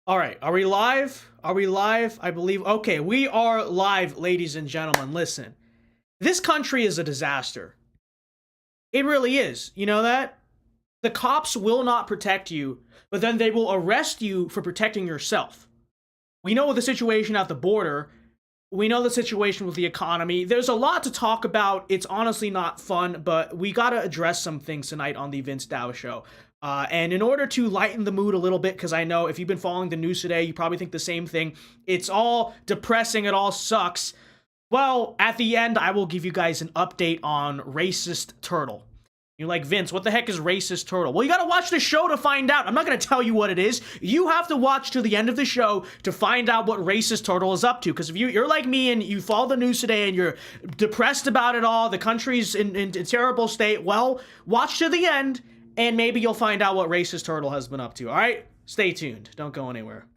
All right, are we live? Are we live? I believe. Okay, we are live, ladies and gentlemen. Listen, this country is a disaster. It really is. You know that? The cops will not protect you, but then they will arrest you for protecting yourself. We know the situation at the border. We know the situation with the economy. There's a lot to talk about. It's honestly not fun, but we gotta address some things tonight on the Vince Dow Show. And in order to lighten the mood a little bit, because I know if you've been following the news today, you probably think the same thing. It's all depressing. It all sucks. Well, at the end, I will give you guys an update on Racist Turtle. You're like, Vince, what the heck is Racist Turtle? Well, you gotta watch the show to find out. I'm not gonna tell you what it is. You have to watch to the end of the show to find out what Racist Turtle is up to. Because if you're like me and you follow the news today and you're depressed about it all, the country's in a terrible state, well, watch to the end and maybe you'll find out what Racist Turtle has been up to, all right? Stay tuned. Don't go anywhere.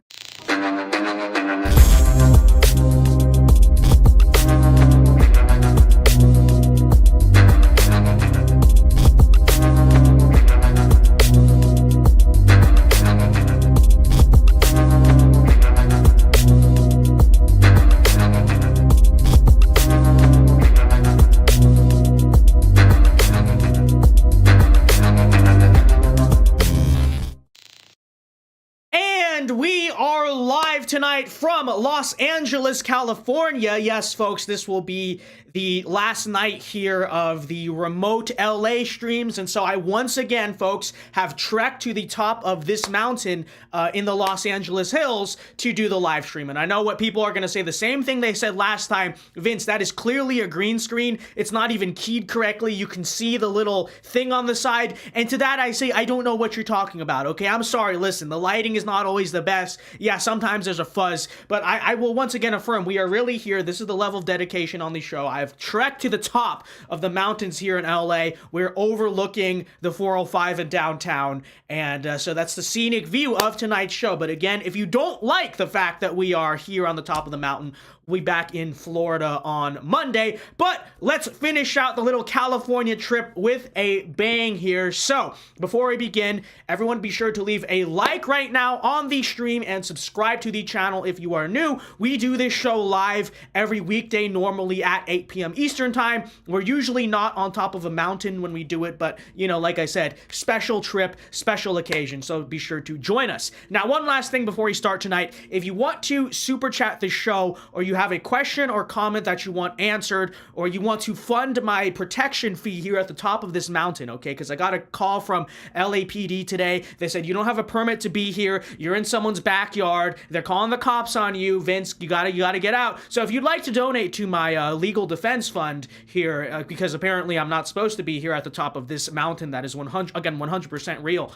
Tonight from Los Angeles, California. Yes, folks, this will be the last night here of the remote LA streams, and so I once again, folks, have trekked to the top of this mountain in the Los Angeles hills to do the live stream. And I know what people are going to say, the same thing they said last time. Vince, that is clearly a green screen. It's not even keyed correctly. You can see the little thing on the side. And to that I say, I don't know what you're talking about, okay? I'm sorry, listen, the lighting is not always the best. Yeah, sometimes there's a fuzz, but I will once again affirm, we are really here. This is the level of dedication on the show. I've trekked to the top of the mountains here in LA. We're overlooking the 405 in downtown, and so that's the scenic view of tonight's show. But again, if you don't like the fact that we are here on the top of the mountain, we'll be back in Florida on Monday. But let's finish out the little California trip with a bang here. So before we begin, everyone be sure to leave a like right now on the stream and subscribe to the channel if you are new. We do this show live every weekday, normally at 8 p.m. Eastern time. We're usually not on top of a mountain when we do it, but you know, like I said, special trip, special occasion, so be sure to join us. Now, one last thing before we start tonight, if you want to super chat the show, or you have a question or comment that you want answered, or you want to fund my protection fee here at the top of this mountain, okay, because I got a call from LAPD today. They said, you don't have a permit to be here, you're in someone's backyard, they're calling the cops on you, Vince, you gotta get out. So if you'd like to donate to my legal defense fund here, because apparently I'm not supposed to be here at the top of this mountain that is 100% real,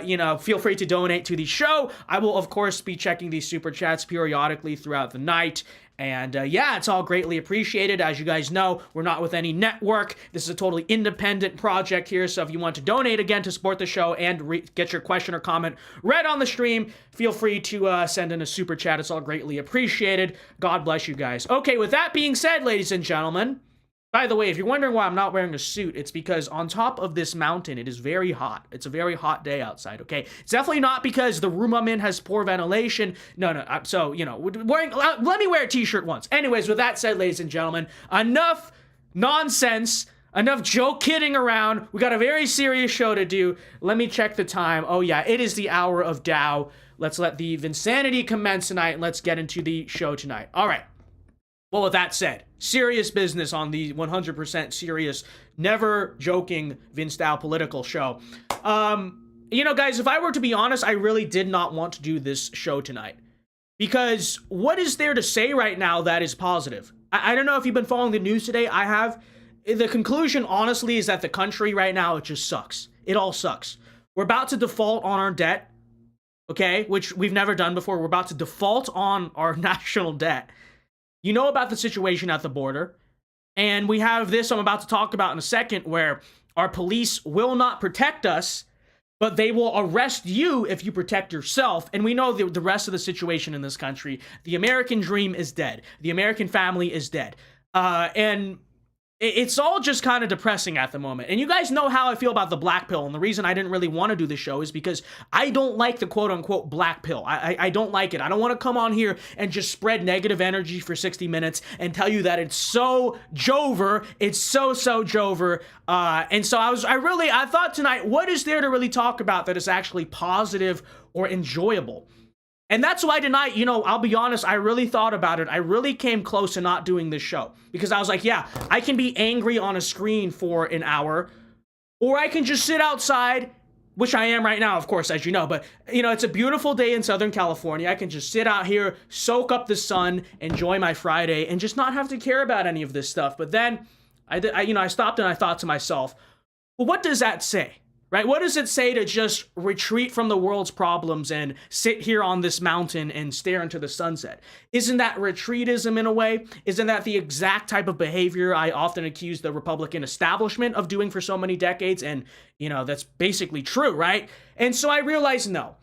you know, feel free to donate to the show. I will of course be checking these super chats periodically throughout the night. And yeah, it's all greatly appreciated. As you guys know, we're not with any network. This is a totally independent project here. So if you want to donate again to support the show and get your question or comment read on the stream, feel free to send in a super chat. It's all greatly appreciated. God bless you guys. Okay, with that being said, ladies and gentlemen, by the way, if you're wondering why I'm not wearing a suit, it's because on top of this mountain, it is very hot. It's a very hot day outside, okay? It's definitely not because the room I'm in has poor ventilation. No. So, you know, let me wear a t-shirt once. Anyways, with that said, ladies and gentlemen, enough nonsense, enough joke kidding around. We got a very serious show to do. Let me check the time. Oh, yeah, it is the hour of Dow. Let's let the Vinsanity commence tonight, and let's get into the show tonight. All right. Well, with that said, serious business on the 100% serious, never joking Vince Dow political show. You know, guys, if I were to be honest, I really did not want to do this show tonight. Because what is there to say right now that is positive? I don't know if you've been following the news today. I have. The conclusion, honestly, is that the country right now, it just sucks. It all sucks. We're about to default on our debt, okay, which we've never done before. We're about to default on our national debt. You know about the situation at the border, and we have this I'm about to talk about in a second, where our police will not protect us, but they will arrest you if you protect yourself. And we know the rest of the situation in this country. The American dream is dead. The American family is dead. And it's all just kind of depressing at the moment. And you guys know how I feel about the black pill. And the reason I didn't really want to do the show is because I don't like the quote unquote black pill. I don't like it. I don't want to come on here and just spread negative energy for 60 minutes and tell you that it's so Joever. It's so Joever. And so I thought tonight, what is there to really talk about that is actually positive or enjoyable? And that's why tonight, I'll be honest, I really thought about it. I really came close to not doing this show because I was like, yeah, I can be angry on a screen for an hour, or I can just sit outside, which I am right now, of course, as you know, but it's a beautiful day in Southern California. I can just sit out here, soak up the sun, enjoy my Friday, and just not have to care about any of this stuff. But then I stopped and I thought to myself, well, what does that say? Right? What does it say to just retreat from the world's problems and sit here on this mountain and stare into the sunset? Isn't that retreatism in a way? Isn't that the exact type of behavior I often accuse the Republican establishment of doing for so many decades? And, that's basically true, right? And so I realized, no.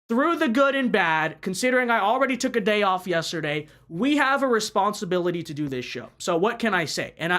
Through the good and bad, considering I already took a day off yesterday, we have a responsibility to do this show. So what can I say? And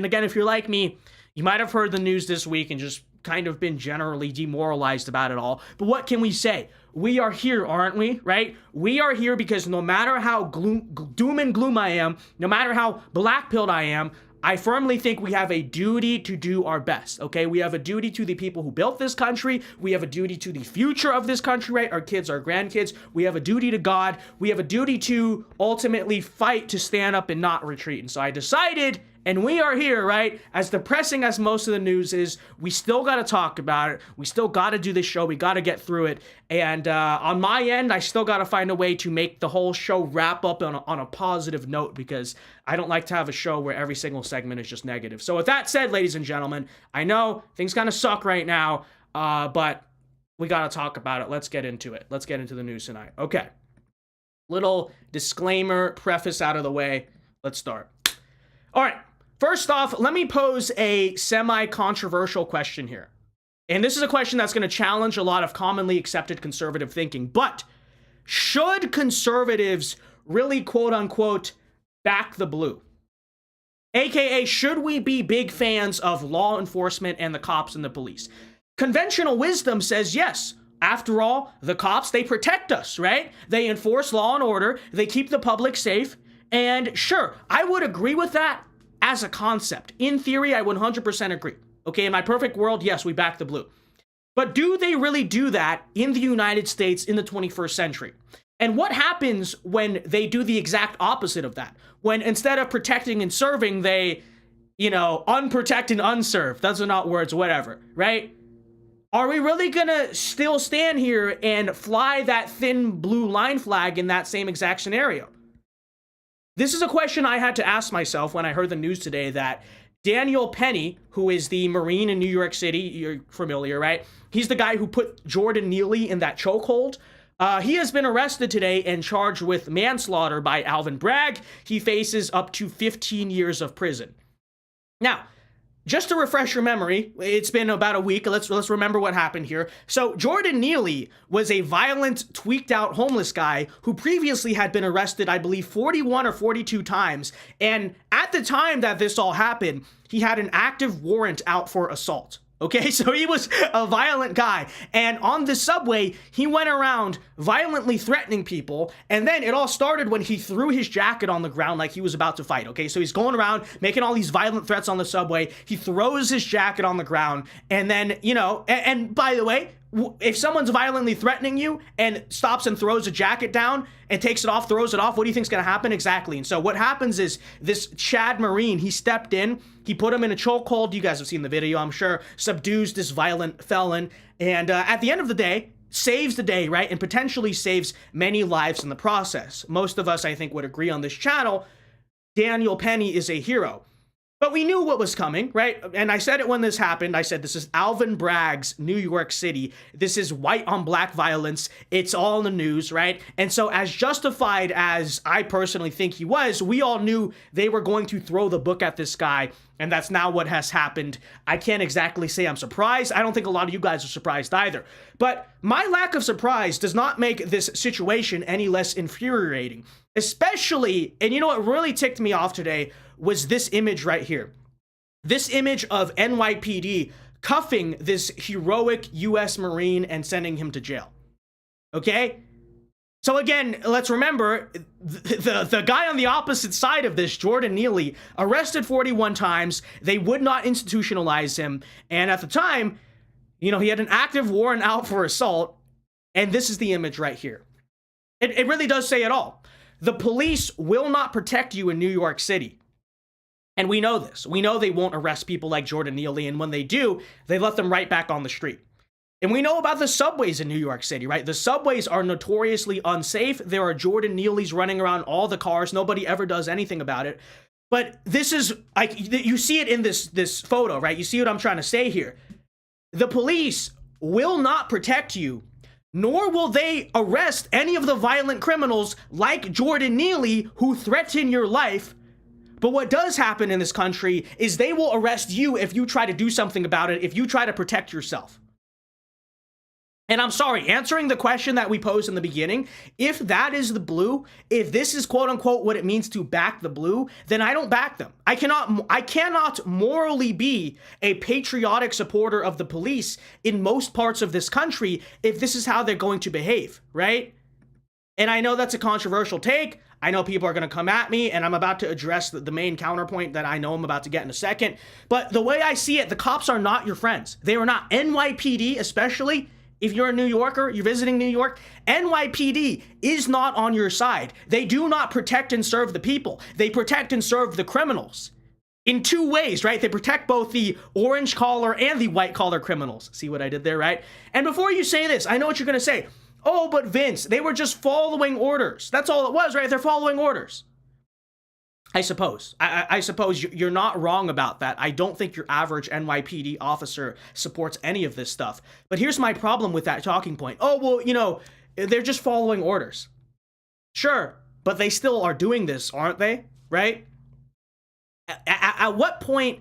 again, if you're like me, you might have heard the news this week and just kind of been generally demoralized about it all. But what can we say? We are here, aren't we? Right? We are here because no matter how doom and gloom I am, no matter how black-pilled I am, I firmly think we have a duty to do our best, okay? We have a duty to the people who built this country. We have a duty to the future of this country, right? Our kids, our grandkids. We have a duty to God. We have a duty to ultimately fight to stand up and not retreat. And so I decided, and we are here, right? As depressing as most of the news is, we still got to talk about it. We still got to do this show. We got to get through it. And on my end, I still got to find a way to make the whole show wrap up on a positive note, because I don't like to have a show where every single segment is just negative. So with that said, ladies and gentlemen, I know things kind of suck right now, but we got to talk about it. Let's get into it. Let's get into the news tonight. Okay. Little disclaimer, preface out of the way. Let's start. All right. First off, let me pose a semi-controversial question here. And this is a question that's going to challenge a lot of commonly accepted conservative thinking. But should conservatives really, quote unquote, back the blue? AKA, should we be big fans of law enforcement and the cops and the police? Conventional wisdom says yes. After all, the cops, they protect us, right? They enforce law and order. They keep the public safe. And sure, I would agree with that as a concept. In theory, I would 100% agree. Okay, in my perfect world, yes, we back the blue. But do they really do that in the United States in the 21st century? And what happens when they do the exact opposite of that? When instead of protecting and serving, they, unprotect and unserve. Those are not words, whatever, right? Are we really gonna still stand here and fly that thin blue line flag in that same exact scenario? This is a question I had to ask myself when I heard the news today that Daniel Penny, who is the Marine in New York City, you're familiar, right? He's the guy who put Jordan Neely in that chokehold. He has been arrested today and charged with manslaughter by Alvin Bragg. He faces up to 15 years of prison. Now, just to refresh your memory, it's been about a week. Let's remember what happened here. So Jordan Neely was a violent, tweaked out homeless guy who previously had been arrested, I believe, 41 or 42 times. And at the time that this all happened, he had an active warrant out for assault. Okay, so he was a violent guy. And on the subway, he went around violently threatening people. And then it all started when he threw his jacket on the ground like he was about to fight. Okay, so he's going around making all these violent threats on the subway. He throws his jacket on the ground. And then, and by the way, if someone's violently threatening you and stops and throws a jacket down and takes it off, throws it off, what do you think's going to happen? Exactly. And so what happens is this Chad Marine, he stepped in, he put him in a chokehold. You guys have seen the video, I'm sure. Subdues this violent felon. And at the end of the day, saves the day, right? And potentially saves many lives in the process. Most of us, I think, would agree on this channel. Daniel Penny is a hero. But we knew what was coming, right? And I said it when this happened. I said, this is Alvin Bragg's New York City. This is white on black violence. It's all in the news, right? And so as justified as I personally think he was, we all knew they were going to throw the book at this guy. And that's now what has happened. I can't exactly say I'm surprised. I don't think a lot of you guys are surprised either. But my lack of surprise does not make this situation any less infuriating. Especially, and you know what really ticked me off today was this image right here. This image of NYPD cuffing this heroic US Marine and sending him to jail. Okay? So again, let's remember, the guy on the opposite side of this, Jordan Neely, arrested 41 times. They would not institutionalize him. And at the time, you know, he had an active warrant out for assault. And this is the image right here. It really does say it all. The police will not protect you in New York City. And we know this. We know they won't arrest people like Jordan Neely. And when they do, they let them right back on the street. And we know about the subways in New York City, right? The subways are notoriously unsafe. There are Jordan Neelys running around all the cars. Nobody ever does anything about it. But this is, like, you see it in this photo, right? You see what I'm trying to say here. The police will not protect you, nor will they arrest any of the violent criminals like Jordan Neely who threaten your life. But what does happen in this country is they will arrest you if you try to do something about it, if you try to protect yourself. And I'm sorry, answering the question that we posed in the beginning, if that is the blue, if this is quote unquote what it means to back the blue, then I don't back them. I cannot morally be a patriotic supporter of the police in most parts of this country if this is how they're going to behave, right? And I know that's a controversial take. I know people are going to come at me, and I'm about to address the main counterpoint that I know I'm about to get in a second. But the way I see it, the cops are not your friends. They are not. NYPD, especially, if you're a New Yorker, you're visiting New York, NYPD is not on your side. They do not protect and serve the people. They protect and serve the criminals in two ways, right? They protect both the orange collar and the white collar criminals. See what I did there, right? And before you say this, I know what you're going to say. Oh, but Vince, they were just following orders. That's all it was, right? They're following orders. I suppose. I suppose you're not wrong about that. I don't think your average NYPD officer supports any of this stuff. But here's my problem with that talking point. Oh, well, you know, they're just following orders. Sure, but they still are doing this, aren't they? Right? At what point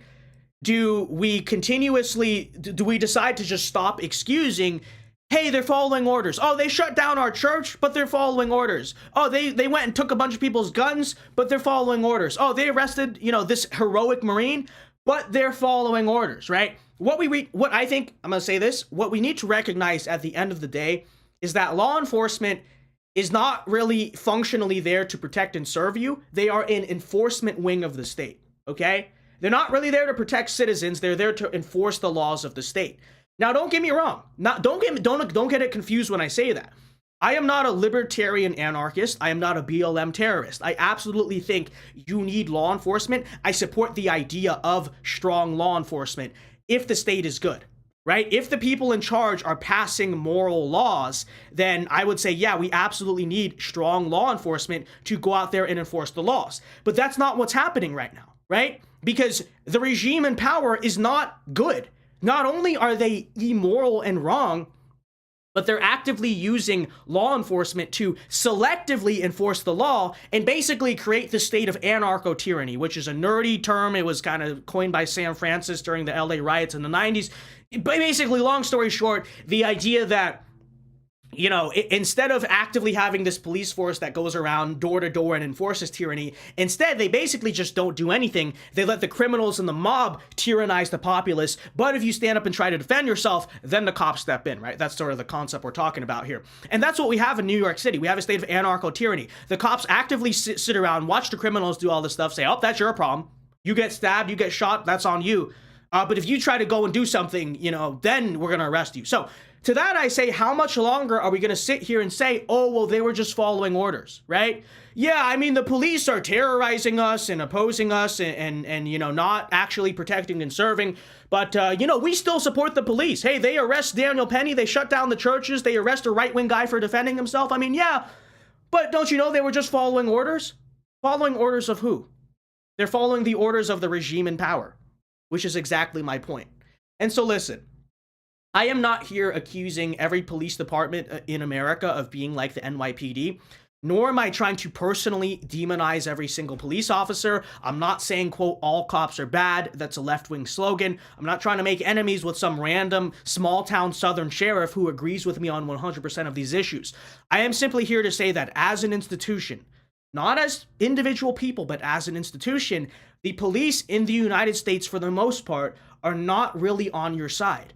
do we decide to just stop excusing, hey, they're following orders. Oh, they shut down our church, but they're following orders. Oh, they went and took a bunch of people's guns, but they're following orders. Oh, they arrested, you know, this heroic Marine, but they're following orders, right? What I think, I'm going to say this, what we need to recognize at the end of the day is that law enforcement is not really functionally there to protect and serve you. They are an enforcement wing of the state, okay? They're not really there to protect citizens. They're there to enforce the laws of the state. Now, don't get me wrong. Don't get it confused when I say that. I am not a libertarian anarchist. I am not a BLM terrorist. I absolutely think you need law enforcement. I support the idea of strong law enforcement if the state is good, right? If the people in charge are passing moral laws, then I would say, yeah, we absolutely need strong law enforcement to go out there and enforce the laws. But that's not what's happening right now, right? Because the regime in power is not good. Not only are they immoral and wrong, but they're actively using law enforcement to selectively enforce the law and basically create the state of anarcho-tyranny, which is a nerdy term. It was kind of coined by Sam Francis during the LA riots in the 90s. But basically, long story short, the idea that, you know, instead of actively having this police force that goes around door to door and enforces tyranny, instead they basically just don't do anything. They let the criminals and the mob tyrannize the populace. But if you stand up and try to defend yourself, then the cops step in, right? That's sort of the concept we're talking about here. And that's what we have in New York City. We have a state of anarcho-tyranny. The cops actively sit around, watch the criminals do all this stuff, say, oh, that's your problem. You get stabbed, you get shot, that's on you. But if you try to go and do something, you know, then we're going to arrest you. So to that, I say, how much longer are we going to sit here and say, oh, well, they were just following orders, right? Yeah, I mean, the police are terrorizing us and opposing us and you know, not actually protecting and serving. But, you know, we still support the police. Hey, they arrest Daniel Penny. They shut down the churches. They arrest a right-wing guy for defending himself. I mean, yeah, but don't you know they were just following orders? Following orders of who? They're following the orders of the regime in power, which is exactly my point. And so listen, I am not here accusing every police department in America of being like the NYPD, nor am I trying to personally demonize every single police officer. I'm not saying, quote, all cops are bad. That's a left-wing slogan. I'm not trying to make enemies with some random small-town southern sheriff who agrees with me on 100% of these issues. I am simply here to say that as an institution, not as individual people, but as an institution, the police in the United States, for the most part, are not really on your side.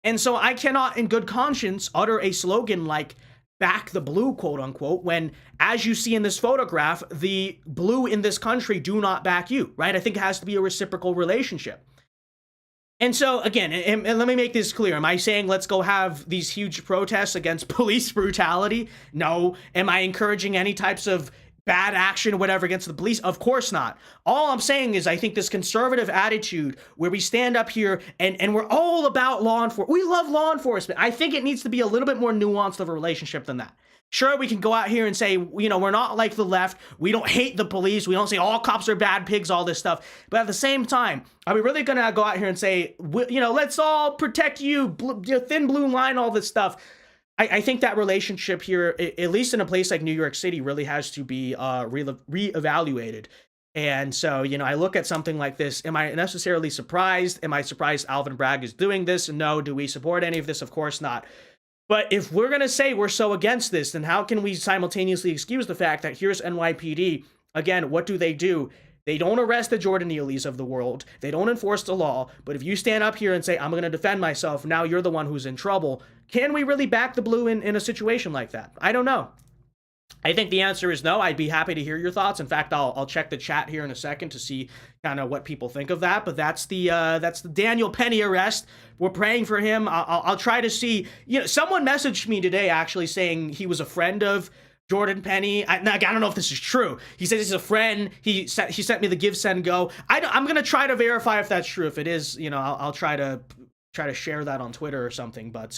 And so I cannot, in good conscience, utter a slogan like back the blue, quote unquote, when, as you see in this photograph, the blue in this country do not back you, right? I think it has to be a reciprocal relationship. And so, again, and let me make this clear. Am I saying let's go have these huge protests against police brutality? No. Am I encouraging any types of bad action or whatever against the police? Of course not. All I'm saying is I think this conservative attitude where we stand up here and we're all about law enforcement. We love law enforcement. I think it needs to be a little bit more nuanced of a relationship than that. Sure, we can go out here and say, you know, we're not like the left. We don't hate the police. We don't say all cops are bad pigs, all this stuff. But at the same time, are we really going to go out here and say, you know, let's all protect you, thin blue line, all this stuff? I think that relationship here, at least in a place like New York City, really has to be reevaluated. And so, you know, I look at something like this. Am I necessarily surprised? Am I surprised Alvin Bragg is doing this? No. Do we support any of this? Of course not. But if we're going to say we're so against this, then how can we simultaneously excuse the fact that here's NYPD? Again, what do? They don't arrest the Jordan Neelys of the world. They don't enforce the law. But if you stand up here and say, I'm going to defend myself, now you're the one who's in trouble. Can we really back the blue in a situation like that? I don't know. I think the answer is no. I'd be happy to hear your thoughts. In fact, I'll check the chat here in a second to see kind of what people think of that. But that's the Daniel Penny arrest. We're praying for him. I'll try to see. You know, someone messaged me today actually saying he was a friend of Jordan Penny. I don't know if this is true. He says he's a friend. He sent me the give, send, go. I'm gonna try to verify if that's true. If it is, you know, I'll try to share that on Twitter or something. But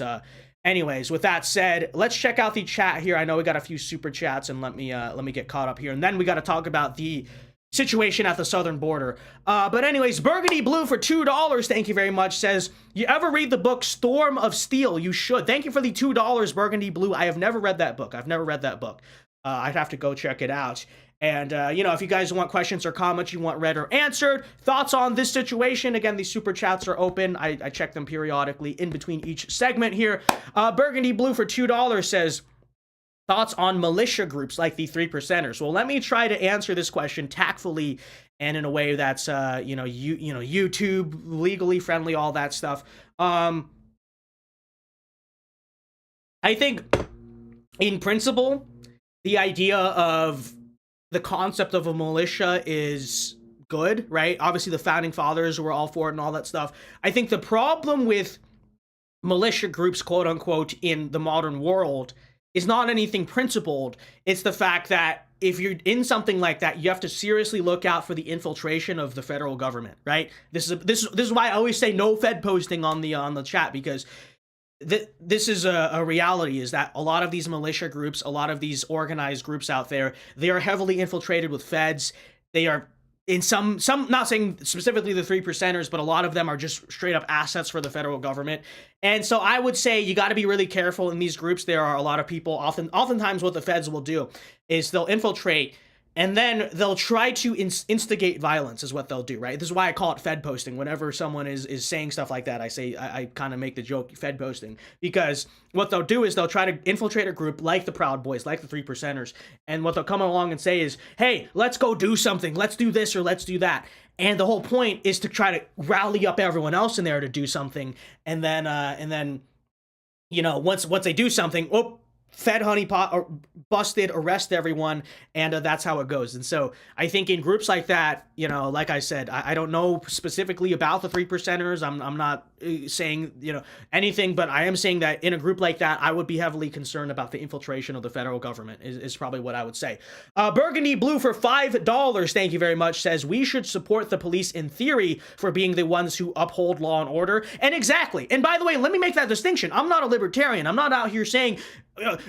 anyways, with that said, let's check out the chat here. I know we got a few super chats, and let me get caught up here, and then we got to talk about the situation at the southern border. But anyways, Burgundy Blue for $2, thank you very much, says, you ever read the book Storm of Steel? You should. Thank you for the $2, Burgundy Blue. I have never read that book. I'd have to go check it out. And, you know, if you guys want questions or comments you want read or answered, thoughts on this situation, again, these super chats are open. I check them periodically in between each segment here. Burgundy Blue for $2 says, thoughts on militia groups like the 3%ers? Well, let me try to answer this question tactfully and in a way that's, you know, YouTube, legally friendly, all that stuff. I think, in principle, the idea of the concept of a militia is good, right? Obviously, the founding fathers were all for it and all that stuff. I think the problem with militia groups, quote unquote, in the modern world is not anything principled. It's the fact that if you're in something like that, you have to seriously look out for the infiltration of the federal government, right? This is why I always say no Fed posting on the chat, because this is a reality, is that a lot of these militia groups, a lot of these organized groups out there, they are heavily infiltrated with feds. They are in some, not saying specifically the 3%ers, but a lot of them are just straight up assets for the federal government. And so I would say you got to be really careful in these groups. There are a lot of people, oftentimes what the feds will do is they'll infiltrate, and then they'll try to instigate violence is what they'll do, right? This is why I call it Fed posting. Whenever someone is saying stuff like that, I kind of make the joke Fed posting, because what they'll do is they'll try to infiltrate a group like the Proud Boys, like the 3%ers, and what they'll come along and say is, hey, let's go do something. Let's do this or let's do that. And the whole point is to try to rally up everyone else in there to do something. And then, you know, once they do something, Fed honeypot or busted, arrest everyone, and that's how it goes. And so I think in groups like that, you know, like I said, I don't know specifically about the 3%ers. I'm not saying, you know, anything, but I am saying that in a group like that, I would be heavily concerned about the infiltration of the federal government is probably what I would say. Burgundy Blue for $5, thank you very much, says, we should support the police in theory for being the ones who uphold law and order. And exactly. And by the way, let me make that distinction. I'm not a libertarian. I'm not out here saying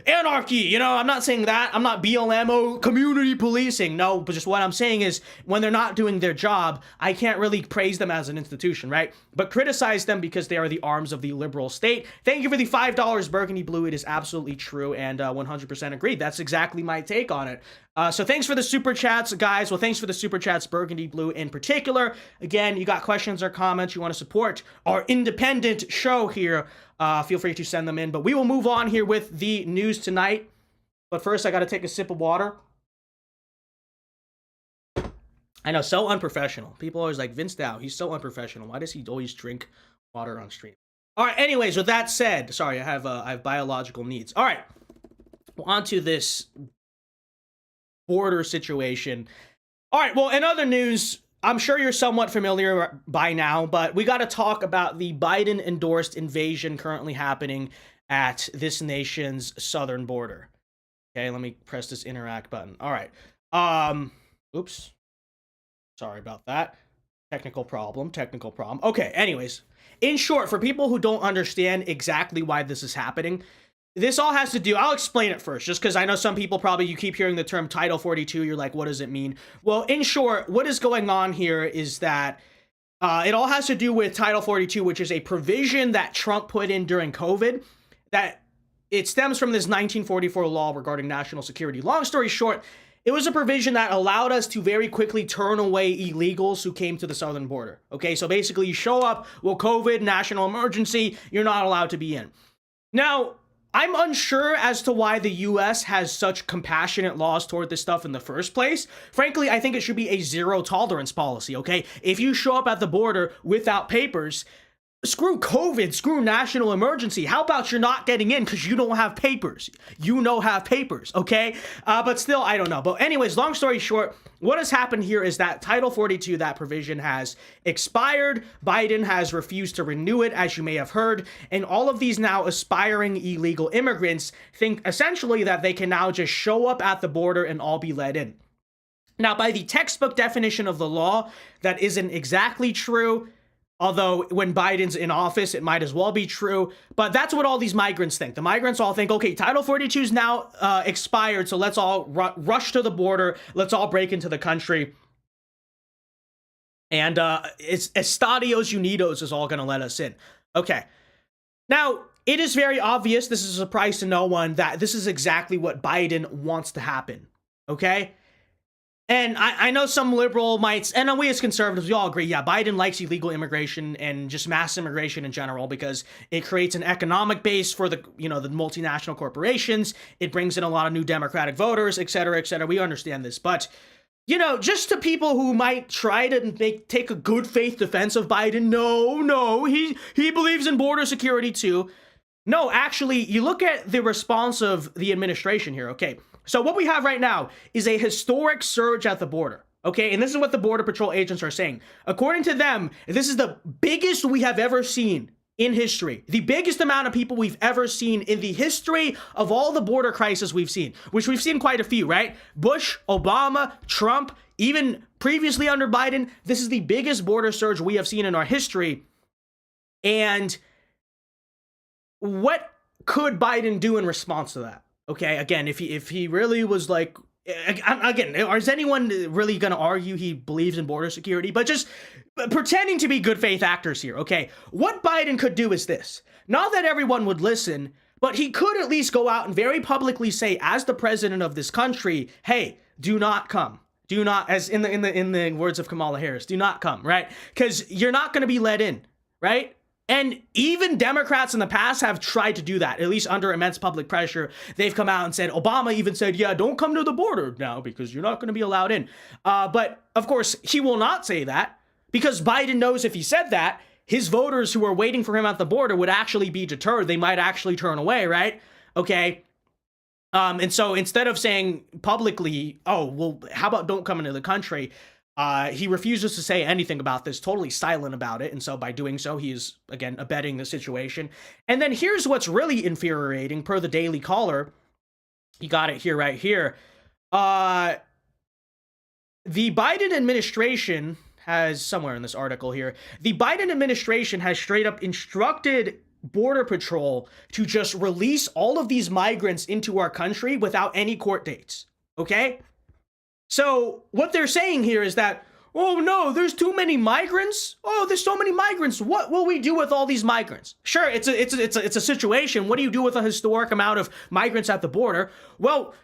anarchy, you know, I'm not saying that. I'm not BLM, community policing. No, but just what I'm saying is when they're not doing their job, I can't really praise them as an institution, right? But criticize them because they are the arms of the liberal state. Thank you for the $5, Burgundy Blue. It is absolutely true and 100% agreed. That's exactly my take on it. So thanks for the super chats, guys. Well, thanks for the super chats, Burgundy Blue in particular. Again, you got questions or comments, you want to support our independent show here, feel free to send them in. But we will move on here with the news tonight. But first, I got to take a sip of water. I know, so unprofessional. People always like, Vince Dow, he's so unprofessional. Why does he always drink water on stream? All right, anyways, with that said, sorry, I have biological needs. All right, well, on to this border situation. All right, well, in other news, I'm sure you're somewhat familiar by now, but we got to talk about the Biden-endorsed invasion currently happening at this nation's southern border. Okay, let me press this interact button. All right. Oops. Sorry about that. Technical problem. Okay, anyways. In short, for people who don't understand exactly why this is happening, this all has to do, I'll explain it first, just because I know some people probably, you keep hearing the term Title 42, you're like, what does it mean? Well, in short, what is going on here is that it all has to do with Title 42, which is a provision that Trump put in during COVID, that it stems from this 1944 law regarding national security. Long story short, it was a provision that allowed us to very quickly turn away illegals who came to the southern border. Okay, so basically you show up, well, COVID, national emergency, you're not allowed to be in. Now, I'm unsure as to why the US has such compassionate laws toward this stuff in the first place. Frankly, I think it should be a zero tolerance policy, okay? If you show up at the border without papers, screw COVID, screw national emergency. How about you're not getting in because you don't have papers? You know have papers, okay? But still, I don't know. But anyways, long story short, what has happened here is that Title 42, that provision has expired. Biden has refused to renew it, as you may have heard. And all of these now aspiring illegal immigrants think essentially that they can now just show up at the border and all be let in. Now, by the textbook definition of the law, that isn't exactly true. Although when Biden's in office, it might as well be true. But that's what all these migrants think. The migrants all think, okay, Title 42 is now expired, so let's all rush to the border. Let's all break into the country. And it's Estadios Unidos is all going to let us in. Okay. Now, it is very obvious, this is a surprise to no one, that this is exactly what Biden wants to happen. Okay? And I know some liberal might, and we as conservatives, we all agree, yeah, Biden likes illegal immigration and just mass immigration in general because it creates an economic base for the multinational corporations. It brings in a lot of new Democratic voters, et cetera, et cetera. We understand this. But, just to people who might try to take a good faith defense of Biden, no, he believes in border security too. No, actually, you look at the response of the administration here, okay? So what we have right now is a historic surge at the border, okay? And this is what the Border Patrol agents are saying. According to them, this is the biggest we have ever seen in history. The biggest amount of people we've ever seen in the history of all the border crises we've seen, which we've seen quite a few, right? Bush, Obama, Trump, even previously under Biden. This is the biggest border surge we have seen in our history. And what could Biden do in response to that? Okay, again, if he really was like, again, is anyone really going to argue he believes in border security? But just pretending to be good faith actors here, okay? What Biden could do is this. Not that everyone would listen, but he could at least go out and very publicly say, as the president of this country, hey, do not come. Do not, as in the words of Kamala Harris, do not come, right? Because you're not going to be let in, right? And even Democrats in the past have tried to do that, at least under immense public pressure. They've come out and said, Obama even said, yeah, don't come to the border now because you're not going to be allowed in. But of course, he will not say that because Biden knows if he said that, his voters who are waiting for him at the border would actually be deterred. They might actually turn away, right? Okay. And so instead of saying publicly, oh, well, how about don't come into the country? He refuses to say anything about this, totally silent about it. And so by doing so, he is, again, abetting the situation. And then here's what's really infuriating, per the Daily Caller. You got it here, right here. The Biden administration has, somewhere in this article here, the Biden administration has straight up instructed Border Patrol to just release all of these migrants into our country without any court dates. Okay? So what they're saying here is that, oh no, there's too many migrants. Oh, there's so many migrants. What will we do with all these migrants? Sure, it's a situation. What do you do with a historic amount of migrants at the border? Well,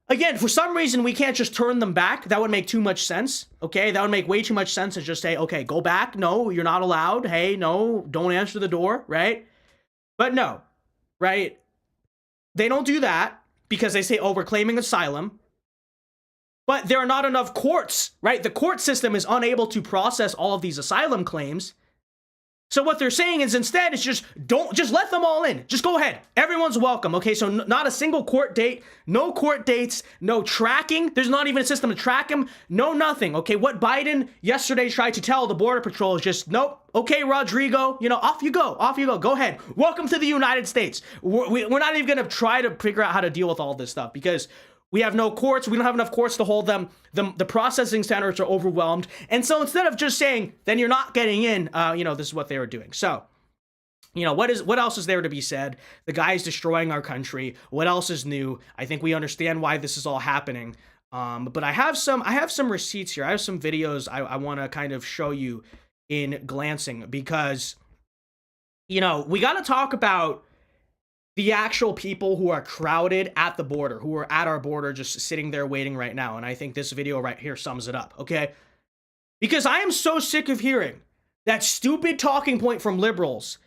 again, for some reason, we can't just turn them back. That would make too much sense. Okay, that would make way too much sense to just say, okay, go back. No, you're not allowed. Hey, no, don't answer the door, right? But no, right? They don't do that because they say, oh, we're claiming asylum. but there are not enough courts, right? The court system is unable to process all of these asylum claims. So what they're saying is instead, it's just let them all in. Just go ahead. Everyone's welcome. Okay, so not a single court date, no court dates, no tracking. There's not even a system to track them. No nothing. Okay, what Biden yesterday tried to tell the Border Patrol is just, nope. Okay, Rodrigo, you know, off you go. Off you go. Go ahead. Welcome to the United States. We're not even going to try to figure out how to deal with all this stuff because we have no courts. We don't have enough courts to hold them. The processing centers are overwhelmed. And so instead of just saying, then you're not getting in, you know, this is what they were doing. So, you know, what else is there to be said? The guy is destroying our country. What else is new? I think we understand why this is all happening. But I have some receipts here. I have some videos I want to kind of show you in glancing because, you know, we got to talk about the actual people who are crowded at the border, who are at our border just sitting there waiting right now. And I think this video right here sums it up, okay? Because I am so sick of hearing that stupid talking point from liberals.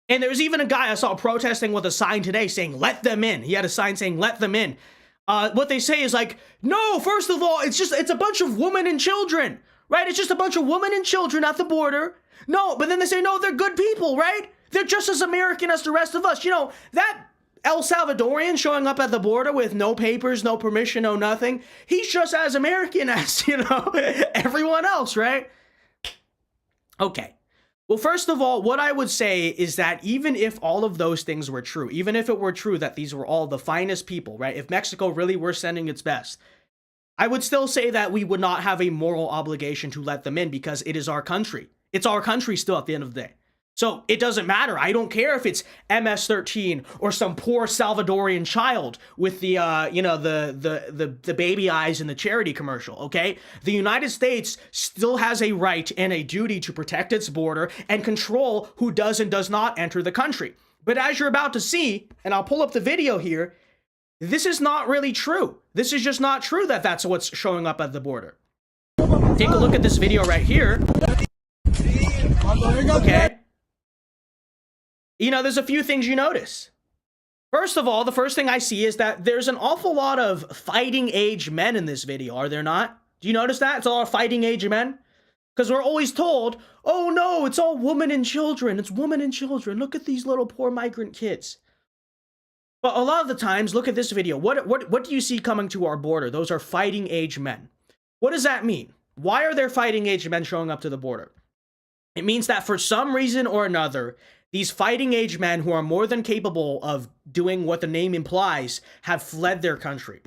And there's even a guy I saw protesting with a sign today saying, let them in. He had a sign saying, let them in. What they say is like, no, first of all, it's a bunch of women and children, right? It's just a bunch of women and children at the border. No, but then they say, no, they're good people, right? They're just as American as the rest of us. You know, that El Salvadorian showing up at the border with no papers, no permission, no nothing. He's just as American as, you know, everyone else, right? Okay. Well, first of all, what I would say is that even if all of those things were true, even if it were true that these were all the finest people, right? If Mexico really were sending its best, I would still say that we would not have a moral obligation to let them in because it is our country. It's our country still at the end of the day. So it doesn't matter. I don't care if it's MS-13 or some poor Salvadorian child with the, you know, the baby eyes in the charity commercial, okay? The United States still has a right and a duty to protect its border and control who does and does not enter the country. But as you're about to see, and I'll pull up the video here, this is not really true. This is just not true that that's what's showing up at the border. Take a look at this video right here. Okay. You know, there's a few things you notice. First of all, the first thing I see is that there's an awful lot of fighting age men in this video, are there not? Do you notice that? It's all fighting age men? Because we're always told, oh no, it's all women and children. It's women and children. Look at these little poor migrant kids. But a lot of the times, look at this video. What do you see coming to our border? Those are fighting age men. What does that mean? Why are there fighting age men showing up to the border? It means that for some reason or another, these fighting age men who are more than capable of doing what the name implies have fled their country.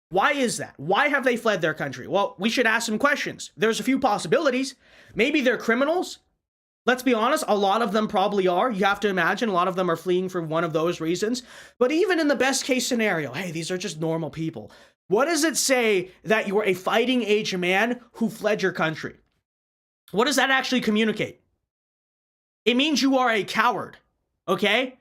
Why is that? Why have they fled their country? Well, we should ask some questions. There's a few possibilities. Maybe they're criminals. Let's be honest, a lot of them probably are. You have to imagine a lot of them are fleeing for one of those reasons. But even in the best case scenario, hey, these are just normal people. What does it say that you are a fighting age man who fled your country? What does that actually communicate? It means you are a coward, okay?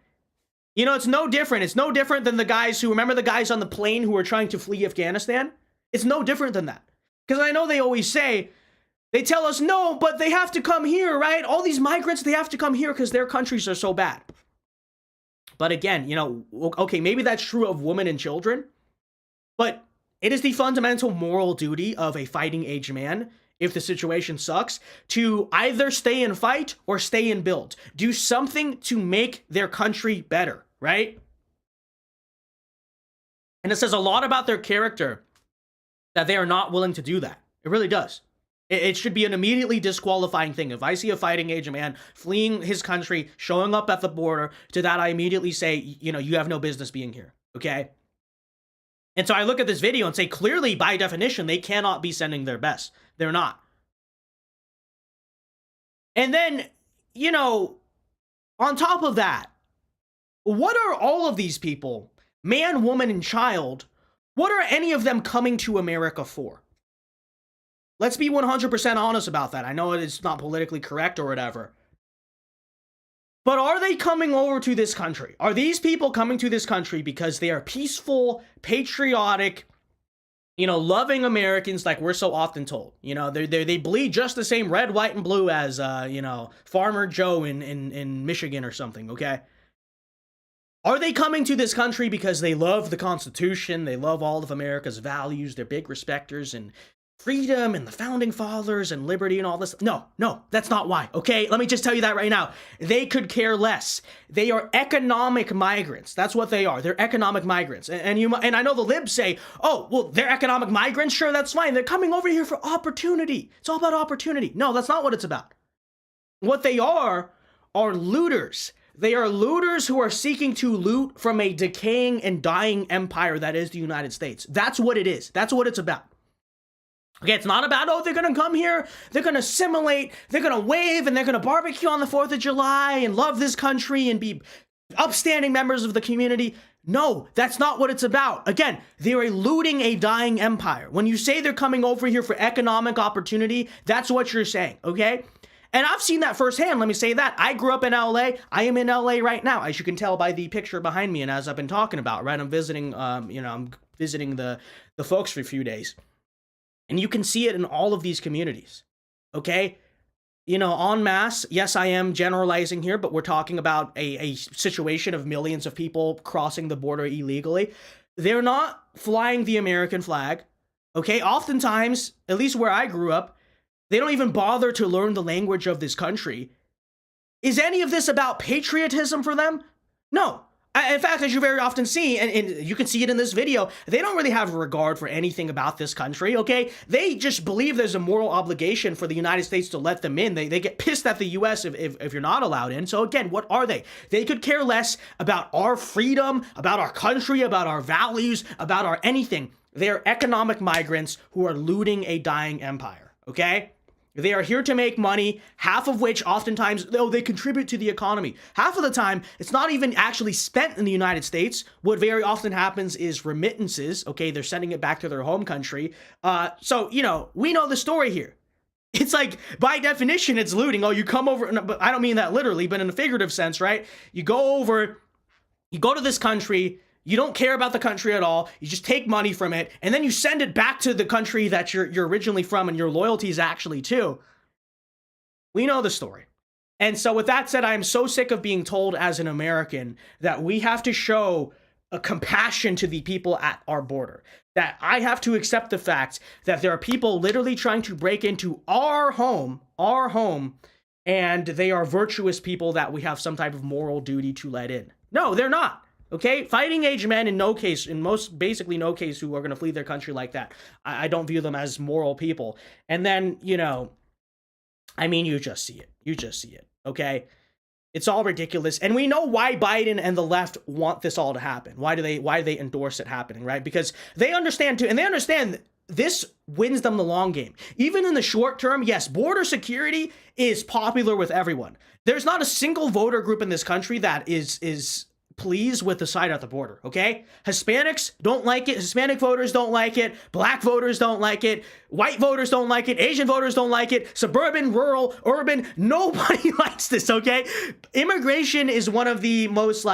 You know, it's no different. It's no different than the guys who, remember the guys on the plane who were trying to flee Afghanistan? It's no different than that. Because I know they always say, they tell us, no, but they have to come here, right? All these migrants, they have to come here because their countries are so bad. But again, you know, okay, maybe that's true of women and children, but it is the fundamental moral duty of a fighting age man, if the situation sucks, to either stay and fight or stay and build. Do something to make their country better, right? And it says a lot about their character that they are not willing to do that. It really does. It should be an immediately disqualifying thing. If I see a fighting age man fleeing his country, showing up at the border, to that I immediately say, you know, you have no business being here, okay? And so I look at this video and say, clearly, by definition, they cannot be sending their best. They're not. And then, you know, on top of that, what are all of these people, man, woman, and child, what are any of them coming to America for? Let's be 100% honest about that. I know it's not politically correct or whatever. But are they coming over to this country? Are these people coming to this country because they are peaceful, patriotic, you know, loving Americans like we're so often told? You know, they bleed just the same red, white, and blue as, you know, Farmer Joe in Michigan or something, okay? Are they coming to this country because they love the Constitution, they love all of America's values, they're big respecters and freedom and the founding fathers and liberty and all this? No, that's not why, okay? Let me just tell you that right now. They could care less. They are economic migrants. That's what they are. They're economic migrants. And I know the libs say, oh, well, they're economic migrants. Sure, that's fine. They're coming over here for opportunity. It's all about opportunity. No, that's not what it's about. What they are looters. They are looters who are seeking to loot from a decaying and dying empire that is the United States. That's what it is. That's what it's about. Okay, it's not about, oh, they're going to come here, they're going to assimilate, they're going to wave, and they're going to barbecue on the 4th of July and love this country and be upstanding members of the community. No, that's not what it's about. Again, they're looting a dying empire. When you say they're coming over here for economic opportunity, that's what you're saying, okay? And I've seen that firsthand, let me say that. I grew up in LA. I am in LA right now, as you can tell by the picture behind me and as I've been talking about, right? I'm visiting, I'm visiting the folks for a few days. And you can see it in all of these communities, okay? En masse, yes, I am generalizing here, but we're talking about a situation of millions of people crossing the border illegally. They're not flying the American flag, okay? Oftentimes, at least where I grew up, they don't even bother to learn the language of this country. Is any of this about patriotism for them? No. In fact, as you very often see, and you can see it in this video, they don't really have a regard for anything about this country, okay? They just believe there's a moral obligation for the United States to let them in. They get pissed at the U.S. if you're not allowed in. So again, what are they? They could care less about our freedom, about our country, about our values, about our anything. They are economic migrants who are looting a dying empire, okay? They are here to make money, half of which oftentimes, they contribute to the economy. Half of the time, it's not even actually spent in the United States. What very often happens is remittances, okay? They're sending it back to their home country. So, we know the story here. It's like, by definition, it's looting. Oh, you come over, but I don't mean that literally, but in a figurative sense, right? You go over, you go to this country, you don't care about the country at all. You just take money from it, and then you send it back to the country that you're originally from and your loyalty is actually to. We know the story. And so with that said, I am so sick of being told as an American that we have to show a compassion to the people at our border. That I have to accept the fact that there are people literally trying to break into our home, and they are virtuous people that we have some type of moral duty to let in. No, they're not. Okay, fighting age men basically no case who are going to flee their country like that. I don't view them as moral people. And then, you just see it. You just see it, okay? It's all ridiculous. And we know why Biden and the left want this all to happen. Why do they endorse it happening, right? Because they understand too, and they understand this wins them the long game. Even in the short term, yes, border security is popular with everyone. There's not a single voter group in this country that is pleased with the side at the border, okay? Hispanics don't like it. Hispanic voters don't like it. Black voters don't like it. White voters don't like it. Asian voters don't like it. Suburban, rural, urban, nobody likes this, okay? Immigration is one of the most,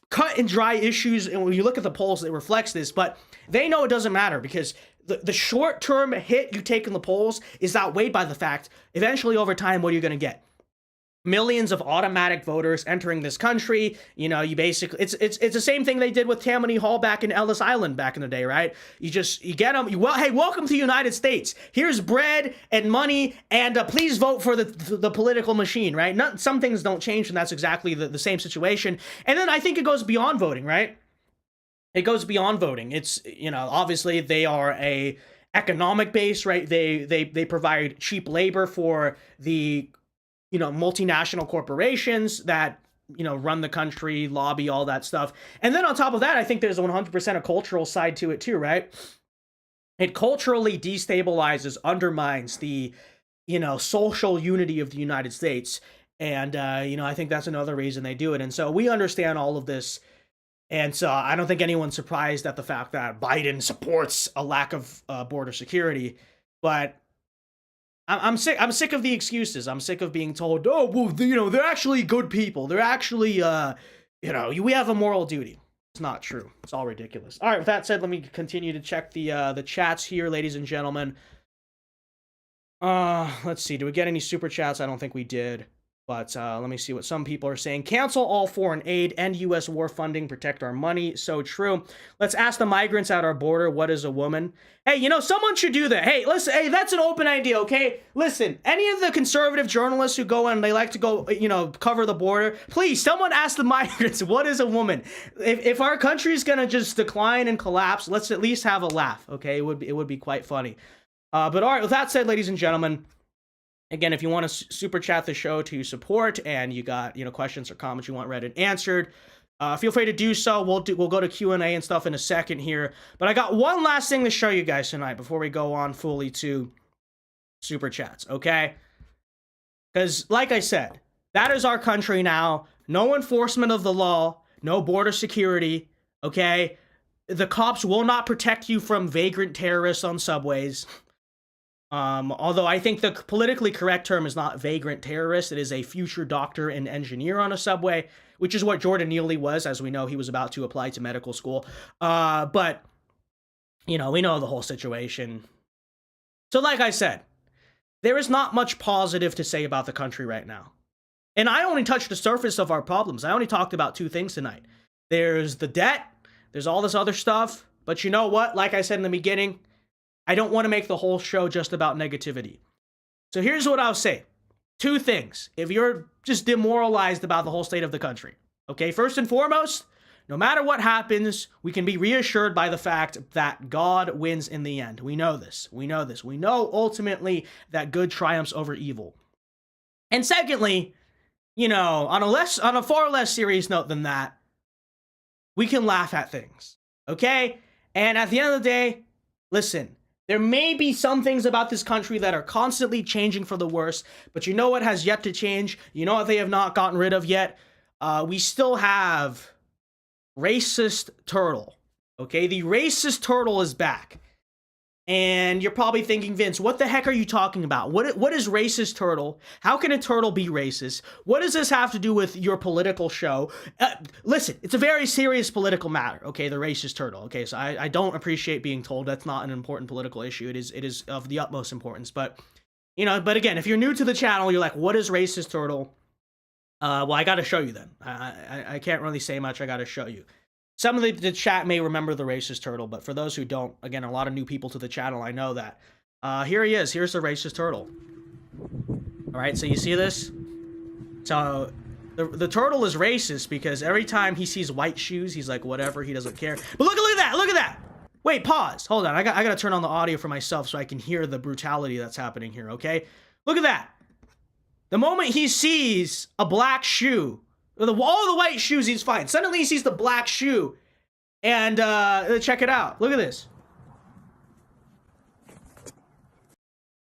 cut and dry issues, and when you look at the polls, it reflects this, but they know it doesn't matter because the short-term hit you take in the polls is outweighed by the fact, eventually over time, what are you going to get? Millions of automatic voters entering this country. You basically, it's the same thing they did with Tammany Hall back in Ellis Island back in the day, right? You get them. Hey, welcome to the United States. Here's bread and money, and please vote for the political machine, right? Some things don't change, and that's exactly the same situation. And then I think it goes beyond voting, right? It goes beyond voting. It's, obviously they are a economic base, right? They provide cheap labor for the multinational corporations that, run the country, lobby, all that stuff. And then on top of that, I think there's 100% a cultural side to it too, right? It culturally destabilizes, undermines the, social unity of the United States. And, I think that's another reason they do it. And so we understand all of this. And so I don't think anyone's surprised at the fact that Biden supports a lack of border security. But I'm sick of the excuses. I'm sick of being told, oh, well, they're actually good people. They're actually, we have a moral duty. It's not true. It's all ridiculous. All right, with that said, let me continue to check the chats here, ladies and gentlemen. Let's see. Do we get any super chats? I don't think we did. But let me see what some people are saying. Cancel all foreign aid, end U.S. war funding, protect our money. So true. Let's ask the migrants at our border, what is a woman? Hey, you know, someone should do that. Hey, listen, hey, that's an open idea, okay? Listen, any of the conservative journalists who go in, they like to go, you know, cover the border. Please, someone ask the migrants, what is a woman? If our country is going to just decline and collapse, let's at least have a laugh, okay? It would be quite funny. But all right, with that said, ladies and gentlemen, again, if you want to super chat the show to support and you got, you know, questions or comments you want read and answered, feel free to do so. We'll go to Q&A and stuff in a second here. But I got one last thing to show you guys tonight before we go on fully to super chats, okay? Because, like I said, that is our country now. No enforcement of the law, no border security, okay? The cops will not protect you from vagrant terrorists on subways. Although I think the politically correct term is not vagrant terrorist, it is a future doctor and engineer on a subway, which is what Jordan Neely was, as we know he was about to apply to medical school. But, you know, we know the whole situation. So like I said, there is not much positive to say about the country right now. And I only touched the surface of our problems. I only talked about two things tonight. There's the debt, there's all this other stuff, but you know what? Like I said in the beginning, I don't want to make the whole show just about negativity. So here's what I'll say. Two things. If you're just demoralized about the whole state of the country. Okay, first and foremost, no matter what happens, we can be reassured by the fact that God wins in the end. We know this. We know this. We know ultimately that good triumphs over evil. And secondly, you know, on a far less serious note than that, we can laugh at things. Okay? And at the end of the day, listen, there may be some things about this country that are constantly changing for the worse, but you know what has yet to change? You know what they have not gotten rid of yet? We still have racist turtle. Okay, the racist turtle is back. And you're probably thinking, Vince, what the heck are you talking about? What is racist turtle? How can a turtle be racist? What does this have to do with your political show? Listen, it's a very serious political matter, okay, the racist turtle. Okay, so I don't appreciate being told that's not an important political issue. It is of the utmost importance. But, you know, but again, if you're new to the channel, you're like, what is racist turtle? Well, I got to show you then. I can't really say much. I got to show you. Some of the chat may remember the racist turtle, but for those who don't, again, a lot of new people to the channel, I know that. Here he is. Here's the racist turtle. All right, so you see this? So the turtle is racist because every time he sees white shoes, he's like, whatever, he doesn't care. But look at that, look at that. Wait, pause. Hold on, I got to turn on the audio for myself so I can hear the brutality that's happening here, okay? Look at that. The moment he sees a black shoe, all the white shoes, he's fine. Suddenly he sees the black shoe. And check it out. Look at this.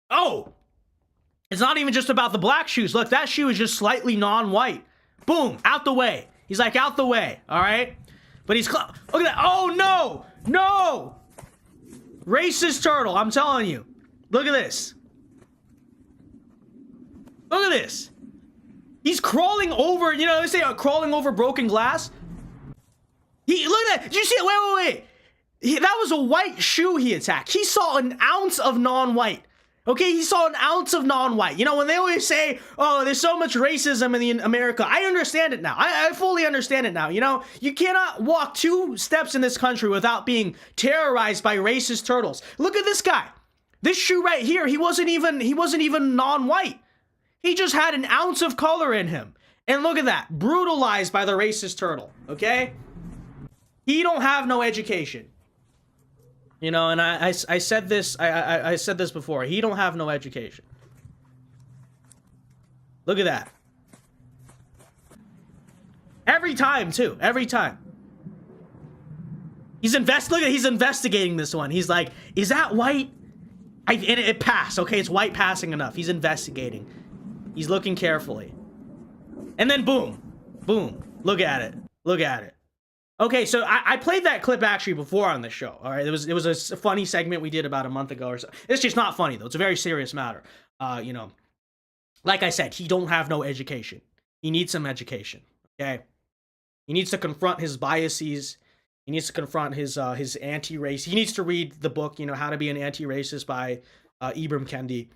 Oh! It's not even just about the black shoes. Look, that shoe is just slightly non-white. Boom, out the way. He's like, out the way, all right? But he's, look at that. Oh, no! No! Racist turtle, I'm telling you. Look at this. Look at this. He's crawling over, you know, they say crawling over broken glass. Look at that. Did you see it? Wait. That was a white shoe he attacked. He saw an ounce of non-white. Okay, he saw an ounce of non-white. You know, when they always say, oh, there's so much racism in America, I understand it now. I fully understand it now. You know, you cannot walk 2 steps in this country without being terrorized by racist turtles. Look at this guy. This shoe right here, he wasn't even non-white. He just had an ounce of color in him. And look at that, brutalized by the racist turtle, okay? He don't have no education. You know, and I said this, I said this before, he don't have no education. Look at that. Every time, too, every time. He's investigating this one. He's like, is that white? And it passed, okay? It's white passing enough. He's investigating. He's looking carefully. And then boom. Boom. Look at it. Look at it. Okay, so I played that clip actually before on the show, all right? It was a funny segment we did about a month ago or so. It's just not funny, though. It's a very serious matter. You know, like I said, he don't have no education. He needs some education, okay? He needs to confront his biases. He needs to confront his anti-race. He needs to read the book, you know, How to Be an Anti-Racist by Ibram Kendi.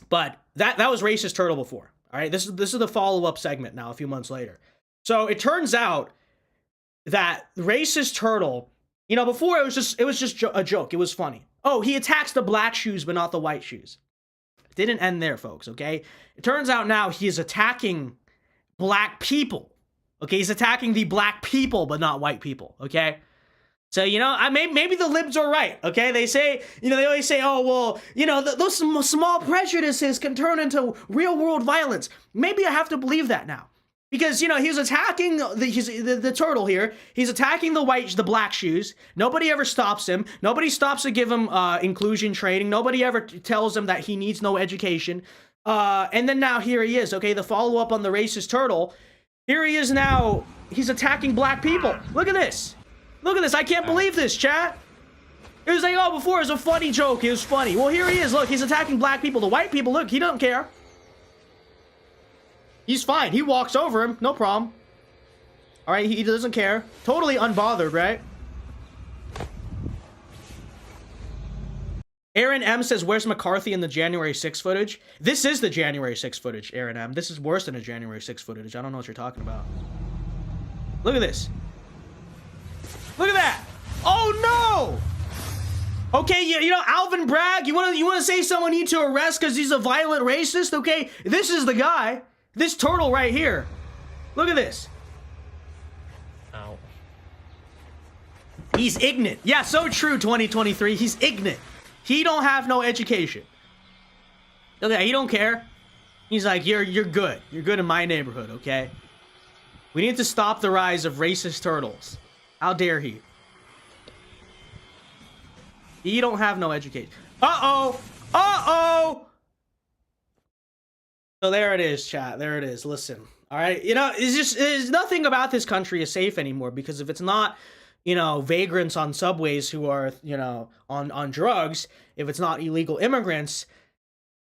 But that was racist turtle before. All right, this is the follow-up segment now, a few months later. So it turns out that racist turtle, you know, before it was just a joke. It was funny. Oh, he attacks the black shoes, but not the white shoes. It didn't end there, folks, okay? It turns out now he is attacking black people. Okay, he's attacking the black people, but not white people, okay? So, you know, maybe the libs are right, okay? They say, you know, they always say, oh, well, you know, those small prejudices can turn into real-world violence. Maybe I have to believe that now. Because, you know, he's attacking the turtle here. He's attacking the black shoes. Nobody ever stops him. Nobody stops to give him inclusion training. Nobody ever tells him that he needs no education. And then now here he is, okay? The follow-up on the racist turtle. Here he is now. He's attacking black people. Look at this. Look at this. I can't believe this, chat. It was like, oh, before it was a funny joke. It was funny. Well, here he is. Look, he's attacking black people. The white people, look, he don't care. He's fine. He walks over him. No problem. All right, he doesn't care. Totally unbothered, right? Aaron M says, where's McCarthy in the January 6th footage? This is the January 6th footage, Aaron M. This is worse than a January 6th footage. I don't know what you're talking about. Look at this. Look at that! Oh no! Okay, you know, Alvin Bragg, you want to say someone needs to arrest because he's a violent racist? Okay, this is the guy. This turtle right here. Look at this. Ow. He's ignorant. Yeah, so true, 2023. He's ignorant. He don't have no education. Okay, he don't care. He's like, you're good. You're good in my neighborhood, okay? We need to stop the rise of racist turtles. How dare he? He don't have no education. Uh-oh! Uh-oh! So there it is, chat. There it is. Listen. All right? You know, there's nothing about this country is safe anymore, because if it's not, you know, vagrants on subways who are, you know, on drugs, if it's not illegal immigrants,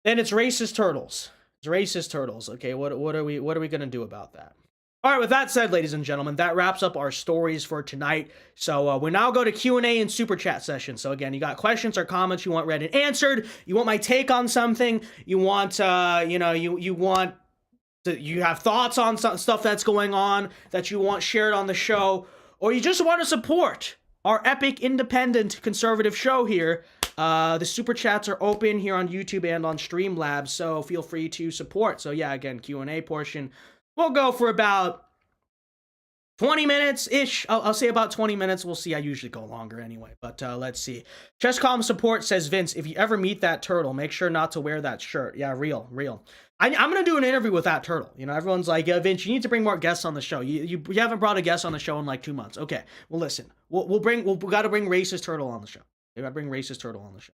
then it's racist turtles. It's racist turtles. Okay, what are we going to do about that? All right, with that said, ladies and gentlemen, that wraps up our stories for tonight. So we now go to Q&A and Super Chat session. So again, you got questions or comments you want read and answered. You want my take on something. You want, you know, you have thoughts on some stuff that's going on that you want shared on the show. Or you just want to support our epic, independent, conservative show here. The Super Chats are open here on YouTube and on Streamlabs. So feel free to support. So yeah, again, Q&A portion. We'll go for about 20 minutes-ish. I'll say about 20 minutes. We'll see. I usually go longer anyway. But let's see. Chesscom Support says, Vince, if you ever meet that turtle, make sure not to wear that shirt. Yeah, real. I'm going to do an interview with that turtle. You know, everyone's like, yeah, Vince, you need to bring more guests on the show. You haven't brought a guest on the show in like 2 months. Okay, well, listen. We got to bring Racist Turtle on the show. We got to bring Racist Turtle on the show.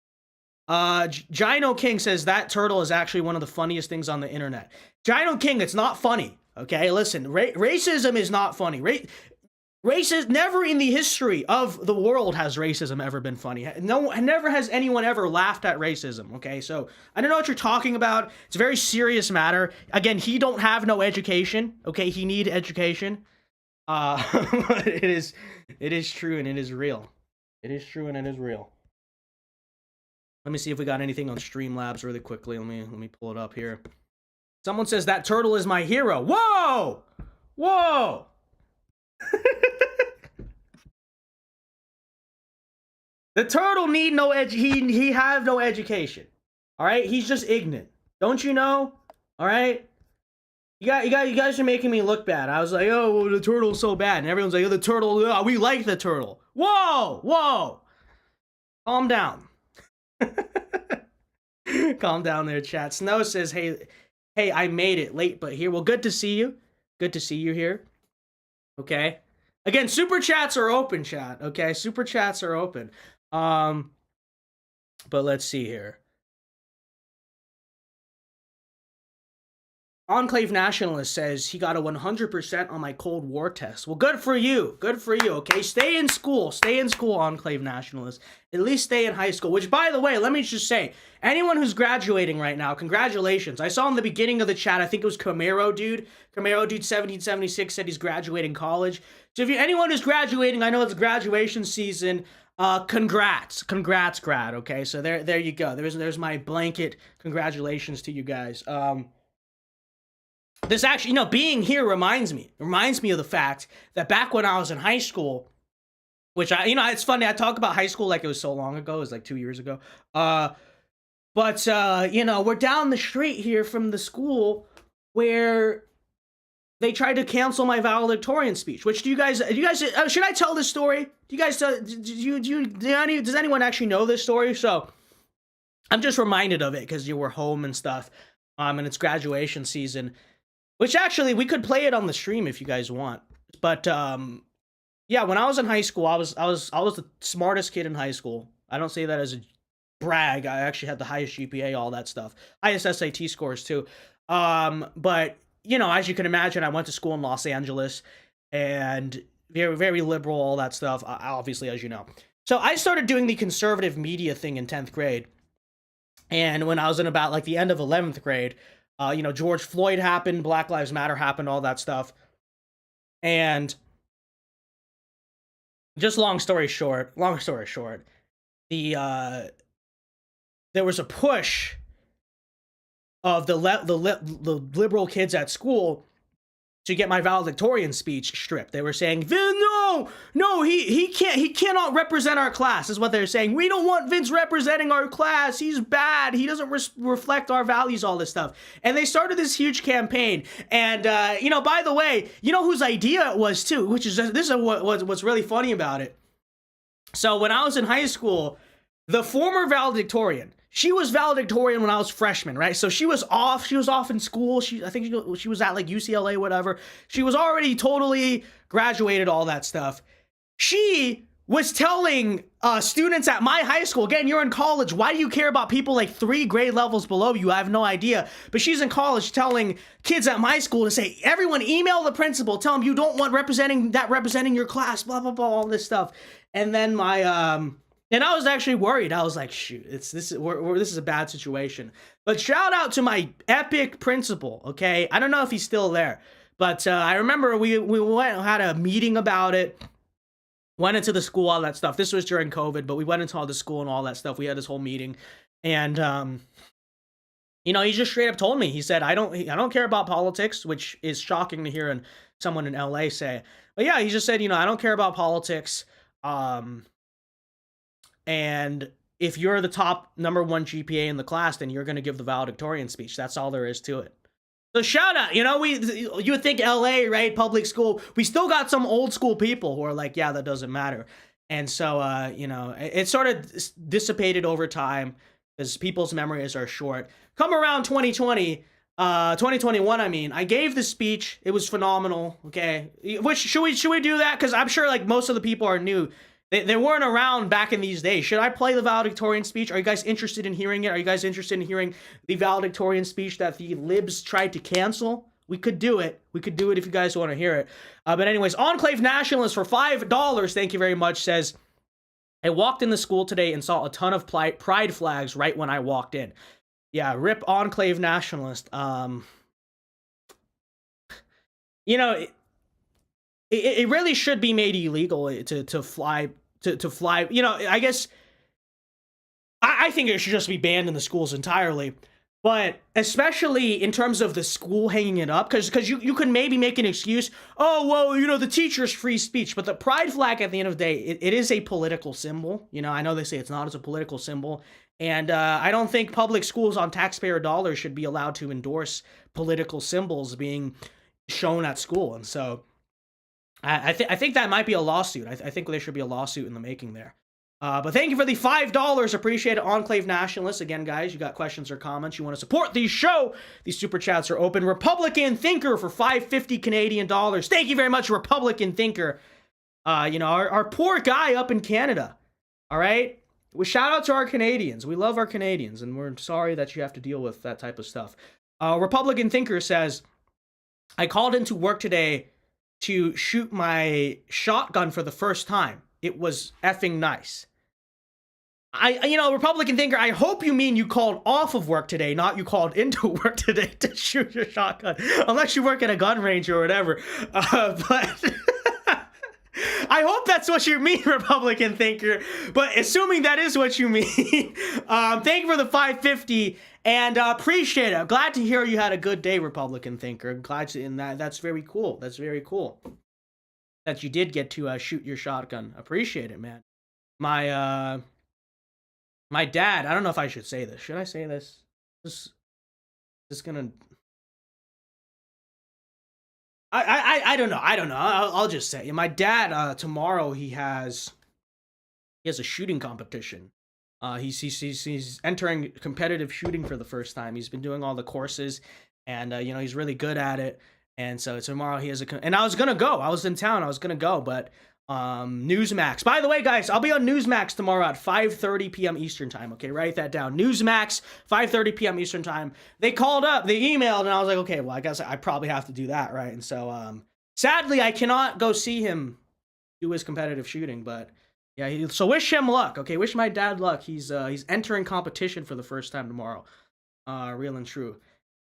Gino King says that turtle is actually one of the funniest things on the internet. Gino King, it's not funny. Okay, listen, racism is not funny. Racist, never in the history of the world has racism ever been funny. Never has anyone ever laughed at racism, okay? So, I don't know what you're talking about. It's a very serious matter. Again, he don't have no education, okay? He need education. But it is true and it is real. It is true and it is real. Let me see if we got anything on Streamlabs really quickly. Let me pull it up here. Someone says, that turtle is my hero. Whoa! Whoa! The turtle need no he have no education. All right? He's just ignorant. Don't you know? All right? You guys are making me look bad. I was like, oh, well, the turtle's so bad. And everyone's like, oh, the turtle, oh, we like the turtle. Whoa! Whoa! Calm down. Calm down there, chat. Snow says, hey, I made it late, but here. Well, good to see you. Good to see you here. Okay. Again, Super Chats are open, chat. Okay, Super Chats are open. But let's see here. Enclave Nationalist says he got a 100% on my Cold War test. Well, good for you. Good for you, okay? Stay in school. Stay in school, Enclave Nationalist. At least stay in high school. Which, by the way, let me just say, anyone who's graduating right now, congratulations. I saw in the beginning of the chat, I think it was Camaro Dude. Camaro Dude 1776 said he's graduating college. So if anyone who's graduating, I know it's graduation season. Congrats, grad, okay? So there you go. There's my blanket congratulations to you guys. this actually, you know, being here reminds me of the fact that back when I was in high school, which you know, it's funny, I talk about high school like it was so long ago, it was like 2 years ago. But you know, we're down the street here from the school where they tried to cancel my valedictorian speech. Which do you guys should I tell this story? Do you guys does anyone actually know this story? So I'm just reminded of it because you were home and stuff, and it's graduation season. Which actually we could play it on the stream if you guys want. But yeah, when I was in high school, I was the smartest kid in high school. I don't say that as a brag. I actually had the highest GPA, all that stuff. Highest SAT scores too. But you know, as you can imagine, I went to school in Los Angeles, and very, very liberal, all that stuff. Obviously, as you know. So I started doing the conservative media thing in 10th grade, and when I was in about like the end of 11th grade, you know, George Floyd happened, Black Lives Matter happened, all that stuff, and just long story short, the there was a push of the liberal kids at school to get my valedictorian speech stripped. They were saying, Vin, no, he cannot represent our class, is what they're saying. We don't want Vince representing our class. He's bad. He doesn't reflect our values, all this stuff. And they started this huge campaign. And, you know, by the way, you know whose idea it was too, which is, this is what's really funny about it. So when I was in high school, the former valedictorian, she was valedictorian when I was freshman, right? So she was off in school. I think she was at like UCLA, whatever. She was already totally graduated, all that stuff. She was telling students at my high school, again, you're in college. Why do you care about people like 3 grade levels below you? I have no idea. But she's in college telling kids at my school to say, everyone email the principal, tell him you don't want representing your class, blah, blah, blah, all this stuff. And then and I was actually worried. I was like, shoot, this is a bad situation. But shout out to my epic principal, okay? I don't know if he's still there. But I remember we went and had a meeting about it. Went into the school, all that stuff. This was during COVID, but we went into all the school and all that stuff. We had this whole meeting. And, you know, he just straight up told me. He said, I don't care about politics, which is shocking to hear someone in LA say. But yeah, he just said, you know, I don't care about politics. And if you're the top #1 GPA in the class, then you're going to give the valedictorian speech. That's all there is to it. So shout out, you know, you would think LA, right? Public school. We still got some old school people who are like, yeah, that doesn't matter. And so, you know, it sort of dissipated over time because people's memories are short. Come around 2021, I mean, I gave the speech. It was phenomenal. Okay. Which should we do that? Because I'm sure like most of the people are new. They weren't around back in these days. Should I play the valedictorian speech? Are you guys interested in hearing it? Are you guys interested in hearing the valedictorian speech that the libs tried to cancel? We could do it. We could do it if you guys want to hear it. But anyways, Enclave Nationalist for $5, thank you very much, says, I walked in the school today and saw a ton of pride flags right when I walked in. Yeah, rip Enclave Nationalist. You know, it really should be made illegal to fly. To fly, you know, I guess I think it should just be banned in the schools entirely, but especially in terms of the school hanging it up, because you can maybe make an excuse, oh, well, you know, the teacher's free speech, but the pride flag at the end of the day, it is a political symbol. You know, I know they say it's not as a political symbol, and I don't think public schools on taxpayer dollars should be allowed to endorse political symbols being shown at school, and so I think that might be a lawsuit. I think there should be a lawsuit in the making there. But thank you for the $5. Appreciate it, Enclave Nationalists. Again, guys, you got questions or comments, you want to support the show, these super chats are open. Republican Thinker for $5.50 Canadian dollars. Thank you very much, Republican Thinker. You know, our poor guy up in Canada. All right? Well, shout out to our Canadians. We love our Canadians, and we're sorry that you have to deal with that type of stuff. Republican Thinker says, I called into work today to shoot my shotgun for the first time. It was effing nice. You know, Republican Thinker, I hope you mean you called off of work today, not you called into work today to shoot your shotgun, unless you work at a gun range or whatever. But I hope that's what you mean, Republican thinker. But assuming that is what you mean, thank you for the 550 and appreciate it. I'm glad to hear you had a good day, Republican thinker. I'm glad to, and that's very cool. That's very cool that you did get to shoot your shotgun. Appreciate it, man. My dad. I don't know if I should say this. Should I say this? Just gonna. I don't know. I'll just say my dad tomorrow he has a shooting competition. He's entering competitive shooting for the first time. He's been doing all the courses, and he's really good at it. And so tomorrow he has and I was gonna go. I was in town. I was gonna go, but Newsmax. By the way, guys, I'll be on Newsmax tomorrow at 5:30 p.m. Eastern time. Okay, write that down. Newsmax, 5:30 p.m. Eastern time. They called up, they emailed, and I was like, okay, well, I guess I probably have to do that, right? And so, sadly, I cannot go see him do his competitive shooting, but yeah. So wish him luck. Okay, wish my dad luck. He's entering competition for the first time tomorrow. Real and true.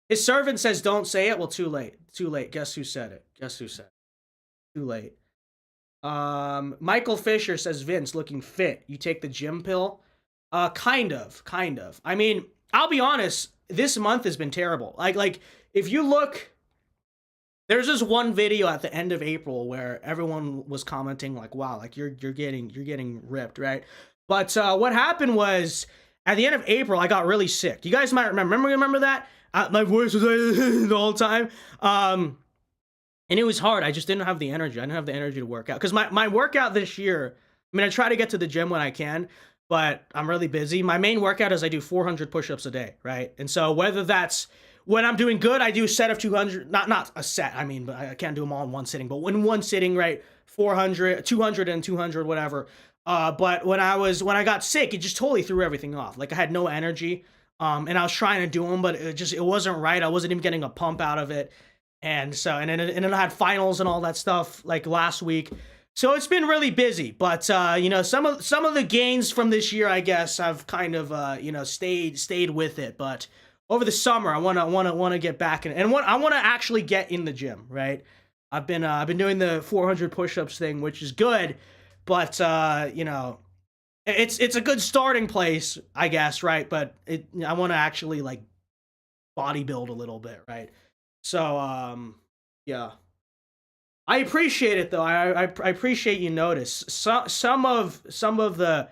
His servant says, "Don't say it." Well, too late. Too late. Guess who said it? Guess who said it? Too late. Michael Fisher says, Vince, looking fit. You take the gym pill? Kind of. I mean, I'll be honest, this month has been terrible. Like, if you look, there's this one video at the end of April where everyone was commenting like, wow, like you're getting ripped, right? But, what happened was, at the end of April, I got really sick. You guys might remember that? My voice was the whole time. And it was hard. I just didn't have the energy. I didn't have the energy to work out. Because my workout this year, I mean, I try to get to the gym when I can, but I'm really busy. My main workout is I do 400 push-ups a day, right? And so whether that's, when I'm doing good, I do a set of 200, not a set, I mean, but I can't do them all in one sitting, but in one sitting, right, 400, 200 and 200, whatever. But when I got sick, it just totally threw everything off. Like I had no energy, and I was trying to do them, but it wasn't right. I wasn't even getting a pump out of it. And so, and then I had finals and all that stuff like last week. So it's been really busy, but some of the gains from this year, I guess, I've kind of stayed with it. But over the summer, I want to get back I want to actually get in the gym, right? I've been doing the 400 push-ups thing, which is good, but it's a good starting place, I guess, right? But I want to actually like bodybuild a little bit, right? So, yeah. I appreciate it though. I appreciate you notice. Some of the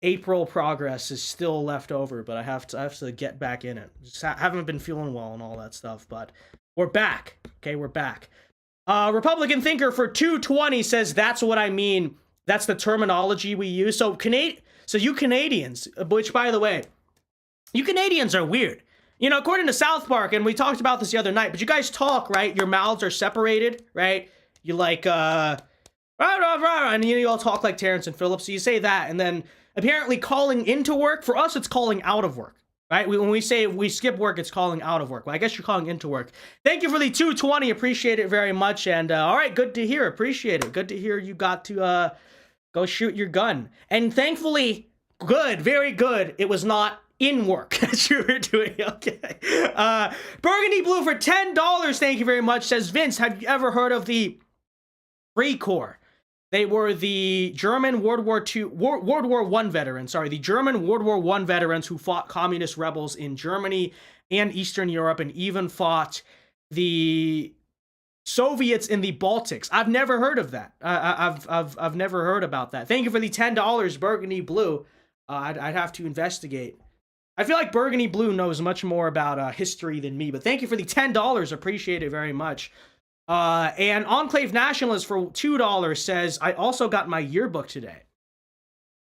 April progress is still left over, but I have to get back in it. Just haven't been feeling well and all that stuff, but we're back. Okay, we're back. Republican thinker for 220 says that's what I mean. That's the terminology we use. So you Canadians, which by the way, you Canadians are weird. According to South Park, and we talked about this the other night, but you guys talk, right? Your mouths are separated, right? You like, rah, rah, rah, and you all talk like Terrence and Phillips. So you say that, and then apparently calling into work, for us, it's calling out of work, right? When we say we skip work, it's calling out of work. Well, I guess you're calling into work. Thank you for the 220. Appreciate it very much. And all right, good to hear. Appreciate it. Good to hear you got to go shoot your gun. And thankfully, good, very good. It was not in work that you were doing. Okay. Burgundy Blue for $10. Thank you very much. Says, Vince, have you ever heard of the Free Corps? They were the German World War I veterans. Sorry, the German World War I veterans who fought communist rebels in Germany and Eastern Europe, and even fought the Soviets in the Baltics. I've never heard of that. I've never heard about that. Thank you for the $10, Burgundy Blue. I'd have to investigate. I feel like Burgundy Blue knows much more about history than me, but thank you for the $10. Appreciate it very much. And Enclave Nationalist for $2 says, I also got my yearbook today.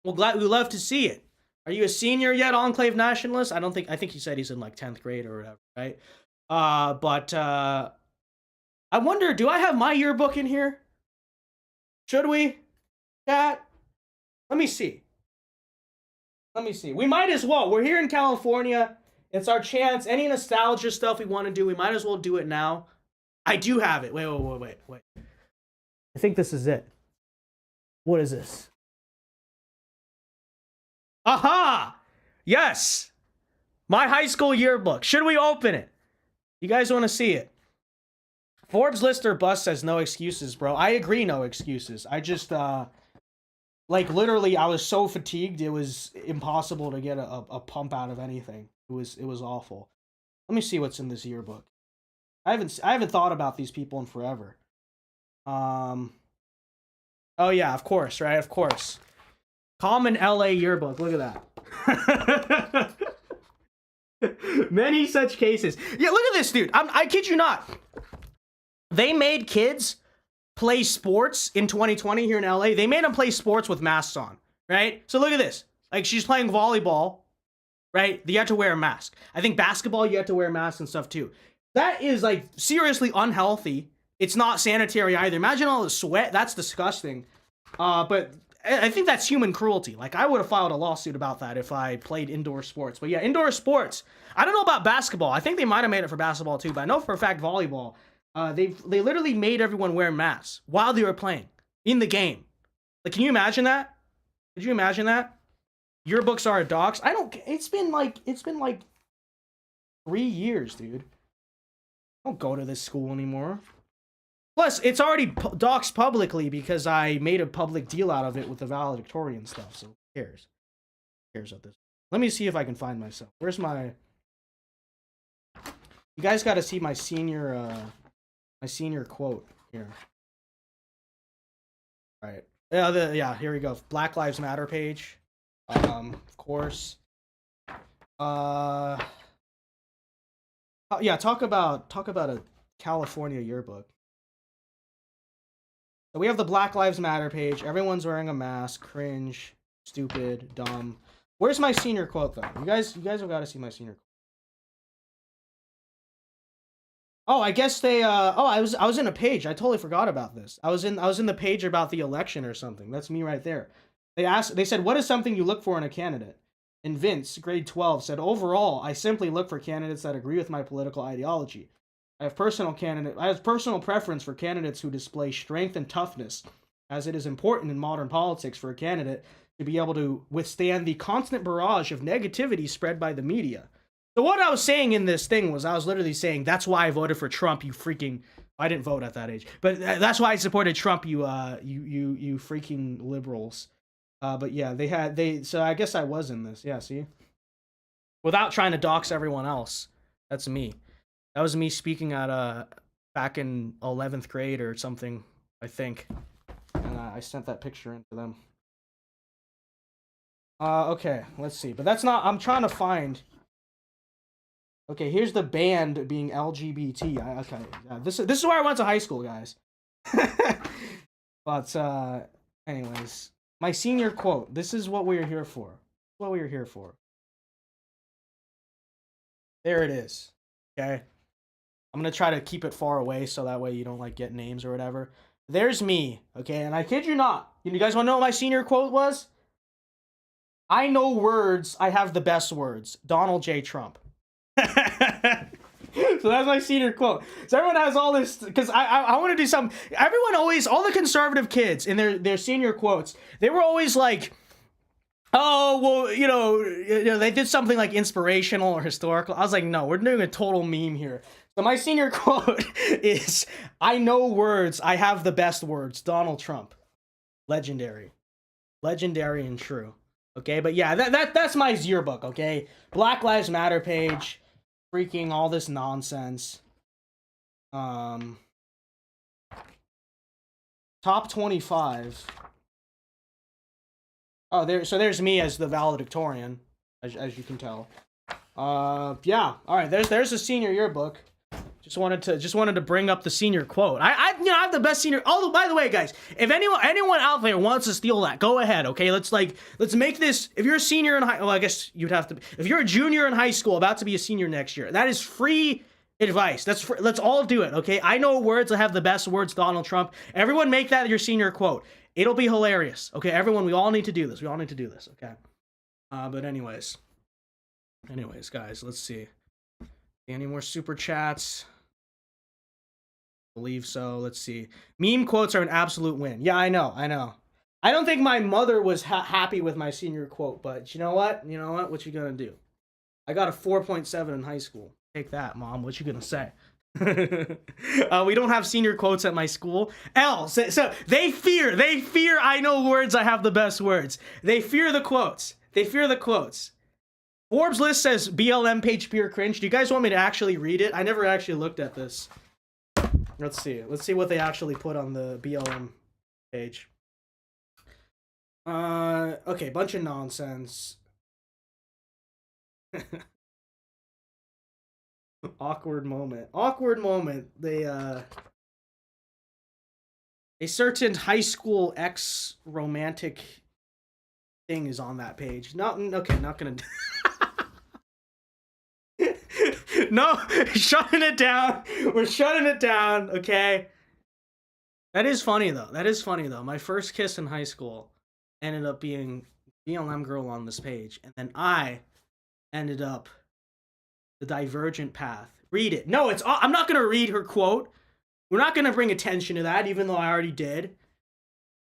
Well, we love to see it. Are you a senior yet, Enclave Nationalist? I think he said he's in like 10th grade or whatever, right? But I wonder, do I have my yearbook in here? Should we? Chat? Let me see. We might as well. We're here in California. It's our chance. Any nostalgia stuff we want to do, we might as well do it now. I do have it. Wait. I think this is it. What is this? Aha! Yes! My high school yearbook. Should we open it? You guys want to see it? Forbes list or bust says no excuses, bro. I agree, no excuses. I just like literally I was so fatigued it was impossible to get a pump out of anything. It was awful. Let me see what's in this yearbook. I haven't thought about these people in forever. Oh yeah, of course, right? Of course. Common LA yearbook. Look at that. Many such cases. Yeah, look at this, dude. I kid you not. They made kids play sports in 2020 here in LA. They made them play sports with masks on, right? So look at this. Like, she's playing volleyball, right? You have to wear a mask. I think basketball, you have to wear masks and stuff too. That is, like, seriously unhealthy. It's not sanitary either. Imagine all the sweat. That's disgusting. But I think that's human cruelty. Like, I would have filed a lawsuit about that if I played indoor sports. But yeah, indoor sports. I don't know about basketball. I think they might have made it for basketball too, but I know for a fact volleyball. They literally made everyone wear masks while they were playing in the game. Like, can you imagine that? Could you imagine that? Yearbooks are docs. I don't. It's been like 3 years, dude. I don't go to this school anymore. Plus, it's already doxed publicly because I made a public deal out of it with the valedictorian stuff. So who cares? Who cares about this? Let me see if I can find myself. Where's my? You guys got to see my senior quote here. All right. Yeah, here we go. Black Lives Matter page. Of course. Yeah, talk about a California yearbook. So we have the Black Lives Matter page. Everyone's wearing a mask. Cringe, stupid, dumb. Where's my senior quote though? You guys have got to see my senior quote. Oh, I guess they I was in a page. I totally forgot about this. I was in the page about the election or something. That's me right there. They said, "What is something you look for in a candidate?" And Vince, grade 12, said, "Overall, I simply look for candidates that agree with my political ideology. I have personal preference for candidates who display strength and toughness, as it is important in modern politics for a candidate to be able to withstand the constant barrage of negativity spread by the media." So what I was saying in this thing was I was literally saying, that's why I voted for Trump, you freaking... I didn't vote at that age. But that's why I supported Trump, you freaking liberals. But yeah, so I guess I was in this. Yeah, see? Without trying to dox everyone else. That's me. That was me speaking at, back in 11th grade or something, I think. And I sent that picture into them. Okay, let's see. But that's not... I'm trying to find... Okay, here's the band being LGBT. Okay, this is where I went to high school, guys. But anyways, my senior quote. This is what we are here for. What we are here for. There it is. Okay, I'm gonna try to keep it far away so that way you don't like get names or whatever. There's me. Okay, and I kid you not. You guys want to know what my senior quote was? I know words. I have the best words. Donald J. Trump. So that's my senior quote. So everyone has all this, because I want to do some. Everyone always, all the conservative kids in their senior quotes, they were always like, oh, well, you know, they did something like inspirational or historical. I was like, no, we're doing a total meme here. So my senior quote is, I know words, I have the best words. Donald Trump. Legendary and true. Okay, but yeah, that's my yearbook, okay? Black Lives Matter page, freaking all this nonsense. Top 25. Oh, there's me as the valedictorian, as you can tell. Yeah, all right, there's a senior yearbook. Just wanted to bring up the senior quote. I have the best senior. Oh, by the way, guys, if anyone out there wants to steal that, go ahead. Okay, let's make this. If you're a senior in high, well, I guess you'd have to. If you're a junior in high school, about to be a senior next year, that is free advice. Let's all do it. Okay, I know words. I have the best words. Donald Trump. Everyone, make that your senior quote. It'll be hilarious. Okay, everyone, we all need to do this. Okay. But anyways, guys, let's see. Any more super chats? Believe so. Let's see. Meme quotes are an absolute win. Yeah, I know. I don't think my mother was happy with my senior quote, but you know what? What you gonna do? I got a 4.7 in high school. Take that, Mom. What you gonna say? We don't have senior quotes at my school. L. So they fear I know words, I have the best words. They fear the quotes. Forbes list says BLM page pure cringe. Do you guys want me to actually read it? I never actually looked at this. Let's see what they actually put on the BLM page. Okay, bunch of nonsense. Awkward moment. A certain high school ex romantic thing is on that page. Not gonna. No, shutting it down. We're shutting it down. Okay. That is funny though. My first kiss in high school ended up being BLM girl on this page, and then I ended up the divergent path. Read it. No, I'm not gonna read her quote. We're not gonna bring attention to that, even though I already did.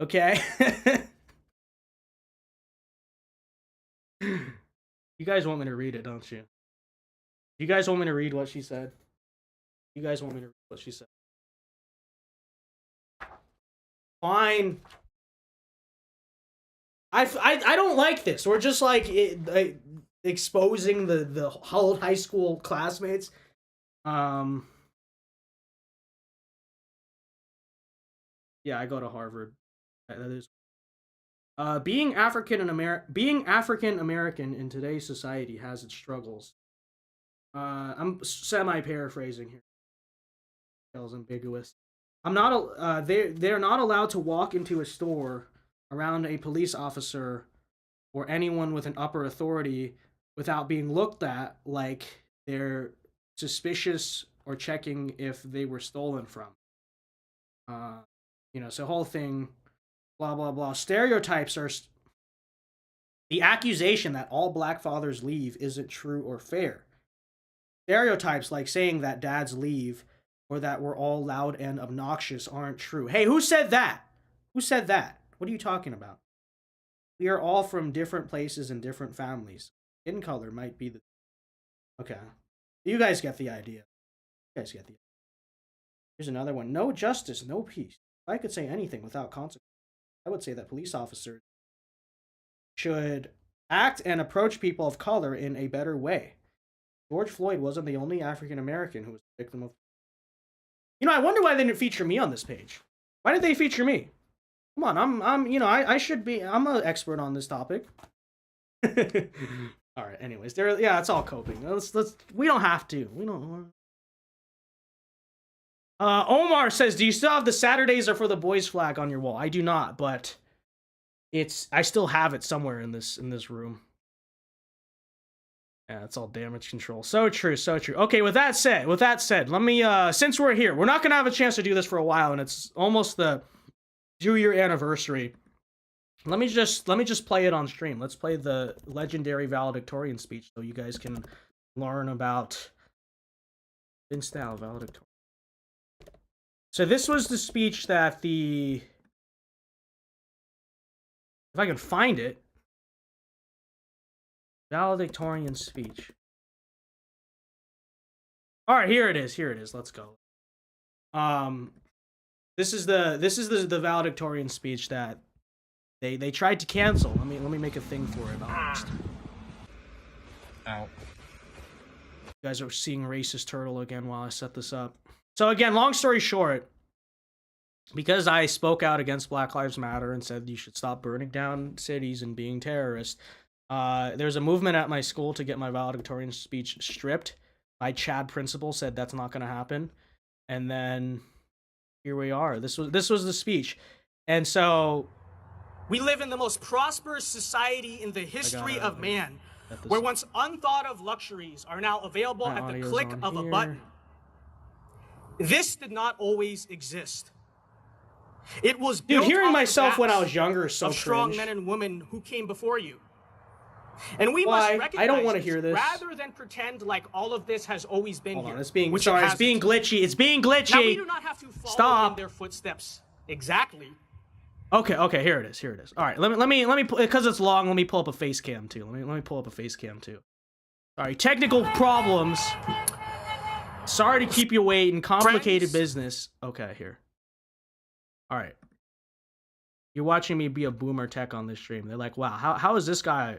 Okay. You guys want me to read it, don't you? You guys want me to read what she said? Fine. I don't like this. We're just like exposing the old high school classmates. Yeah, I go to Harvard. That is. Being African American in today's society has its struggles. I'm semi-paraphrasing here. It's ambiguous. They're not allowed to walk into a store around a police officer or anyone with an upper authority without being looked at like they're suspicious or checking if they were stolen from. So whole thing, blah, blah, blah. Stereotypes are... The accusation that all black fathers leave isn't true or fair. Stereotypes like saying that dads leave or that we're all loud and obnoxious aren't true. Hey, who said that? What are you talking about? We are all from different places and different families. Skin color might be the... Okay. You guys get the idea. Here's another one. No justice, no peace. If I could say anything without consequence, I would say that police officers should act and approach people of color in a better way. George Floyd wasn't the only African American who was a victim of... I wonder why they didn't feature me on this page. Why did they feature me? Come on, I should be... I'm an expert on this topic. All right, anyways, it's all coping. We don't have to. We don't... Omar says, do you still have the Saturdays are for the boys flag on your wall? I do not, but I still have it somewhere in this room. Yeah, it's all damage control. So true. Okay, with that said, let me, since we're here, we're not gonna have a chance to do this for a while, and it's almost the 2-year anniversary. Let me just play it on stream. Let's play the legendary valedictorian speech so you guys can learn about thevincedao valedictorian. So this was the speech that if I can find it, valedictorian speech. All right, here it is. Let's go. This is the valedictorian speech that they tried to cancel. Let me make a thing for it about it. Ow. You guys are seeing racist turtle again while I set this up. So again, long story short, because I spoke out against Black Lives Matter and said you should stop burning down cities and being terrorists, there's a movement at my school to get my valedictorian speech stripped. My Chad principal said that's not going to happen, and then here we are. This was the speech, and so we live in the most prosperous society in the history of man, where once unthought of luxuries are now available at the click of a button. This did not always exist. It was built hearing myself when I was younger is so cringe. Strong men and women who came before you. And we must recognize I don't want to hear this. Rather than pretend like all of this has always been here. It's being glitchy. It's being glitchy. Now we do not have to follow in their footsteps exactly. Okay, here it is. All right, let me because it's long, let me pull up a face cam too. Let me pull up a face cam too. All right, technical problems. Sorry to keep you waiting. Complicated business. Okay, here. All right. You're watching me be a boomer tech on this stream. They're like, wow, how is this guy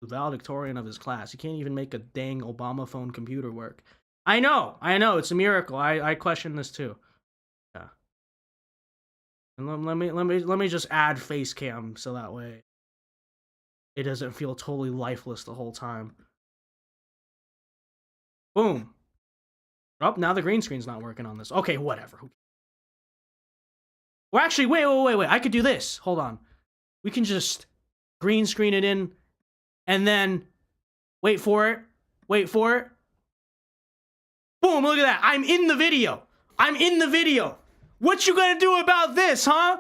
the valedictorian of his class? He can't even make a dang Obama phone computer work. I know. It's a miracle. I question this too. Yeah. And let me just add face cam so that way it doesn't feel totally lifeless the whole time. Boom. Oh, now the green screen's not working on this. Okay, whatever. Or actually, wait. I could do this. Hold on. We can just green screen it in and then wait for it. Boom, look at that. I'm in the video. What you gonna do about this, huh?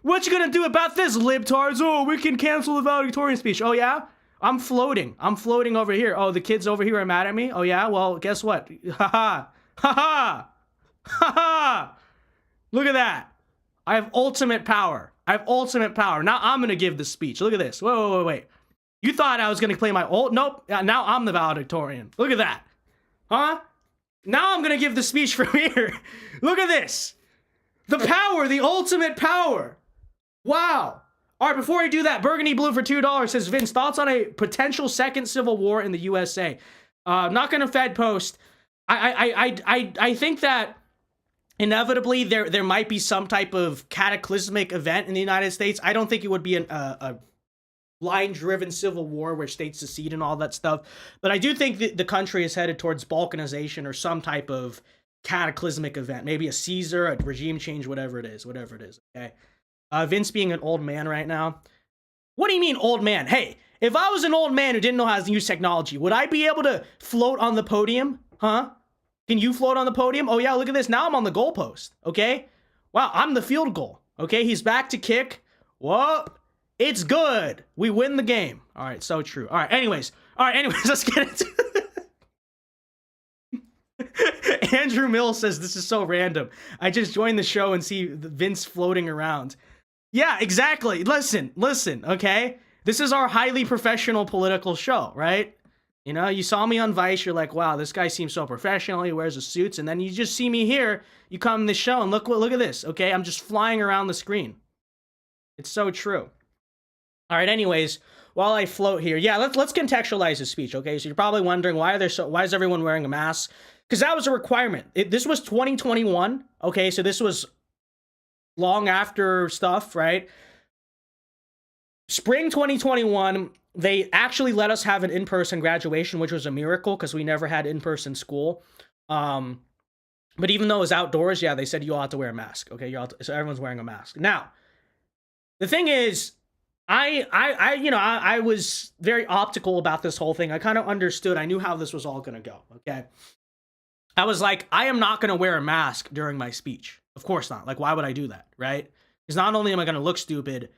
What you gonna do about this, libtards? Oh, we can cancel the valedictorian speech. Oh, yeah? I'm floating over here. Oh, the kids over here are mad at me? Oh, yeah? Well, guess what? Ha ha. Look at that. I have ultimate power. Now I'm gonna give the speech. Look at this. Wait. You thought I was gonna play my ult? Nope. Now I'm the valedictorian. Look at that. Huh? Now I'm gonna give the speech from here. Look at this. The power, the ultimate power. Wow. All right, before I do that, Burgundy Blue for $2 says, Vince, thoughts on a potential second civil war in the USA? Not gonna Fed post. I think that inevitably there might be some type of cataclysmic event in the United States. I don't think it would be a line-driven civil war where states secede and all that stuff. But I do think that the country is headed towards balkanization or some type of cataclysmic event. Maybe a Caesar, a regime change, whatever it is, okay? Vince being an old man right now. What do you mean old man? Hey, if I was an old man who didn't know how to use technology, would I be able to float on the podium? Huh? Can you float on the podium? Oh yeah, look at this. Now I'm on the goalpost, okay? Wow, I'm the field goal, okay? He's back to kick. Whoa. It's good. We win the game. All right, so true. All right, anyways, let's get into it. Andrew Mills says, this is so random. I just joined the show and see Vince floating around. Yeah, exactly. Listen, okay? This is our highly professional political show, right? You know, you saw me on Vice, you're like, wow, this guy seems so professional, he wears the suits, and then you just see me here, you come in the show, and look at this, okay? I'm just flying around the screen. It's so true. All right, anyways, while I float here, yeah, let's contextualize the speech, okay? So you're probably wondering, why is everyone wearing a mask? Because that was a requirement. This was 2021, okay? So this was long after stuff, right? Spring 2021, they actually let us have an in-person graduation, which was a miracle because we never had in-person school. But even though it was outdoors, yeah, they said you all have to wear a mask, okay? So everyone's wearing a mask. Now, the thing is, I was very optical about this whole thing. I kind of understood. I knew how this was all going to go, okay? I was like, I am not going to wear a mask during my speech. Of course not. Like, why would I do that, right? Because not only am I going to look stupid,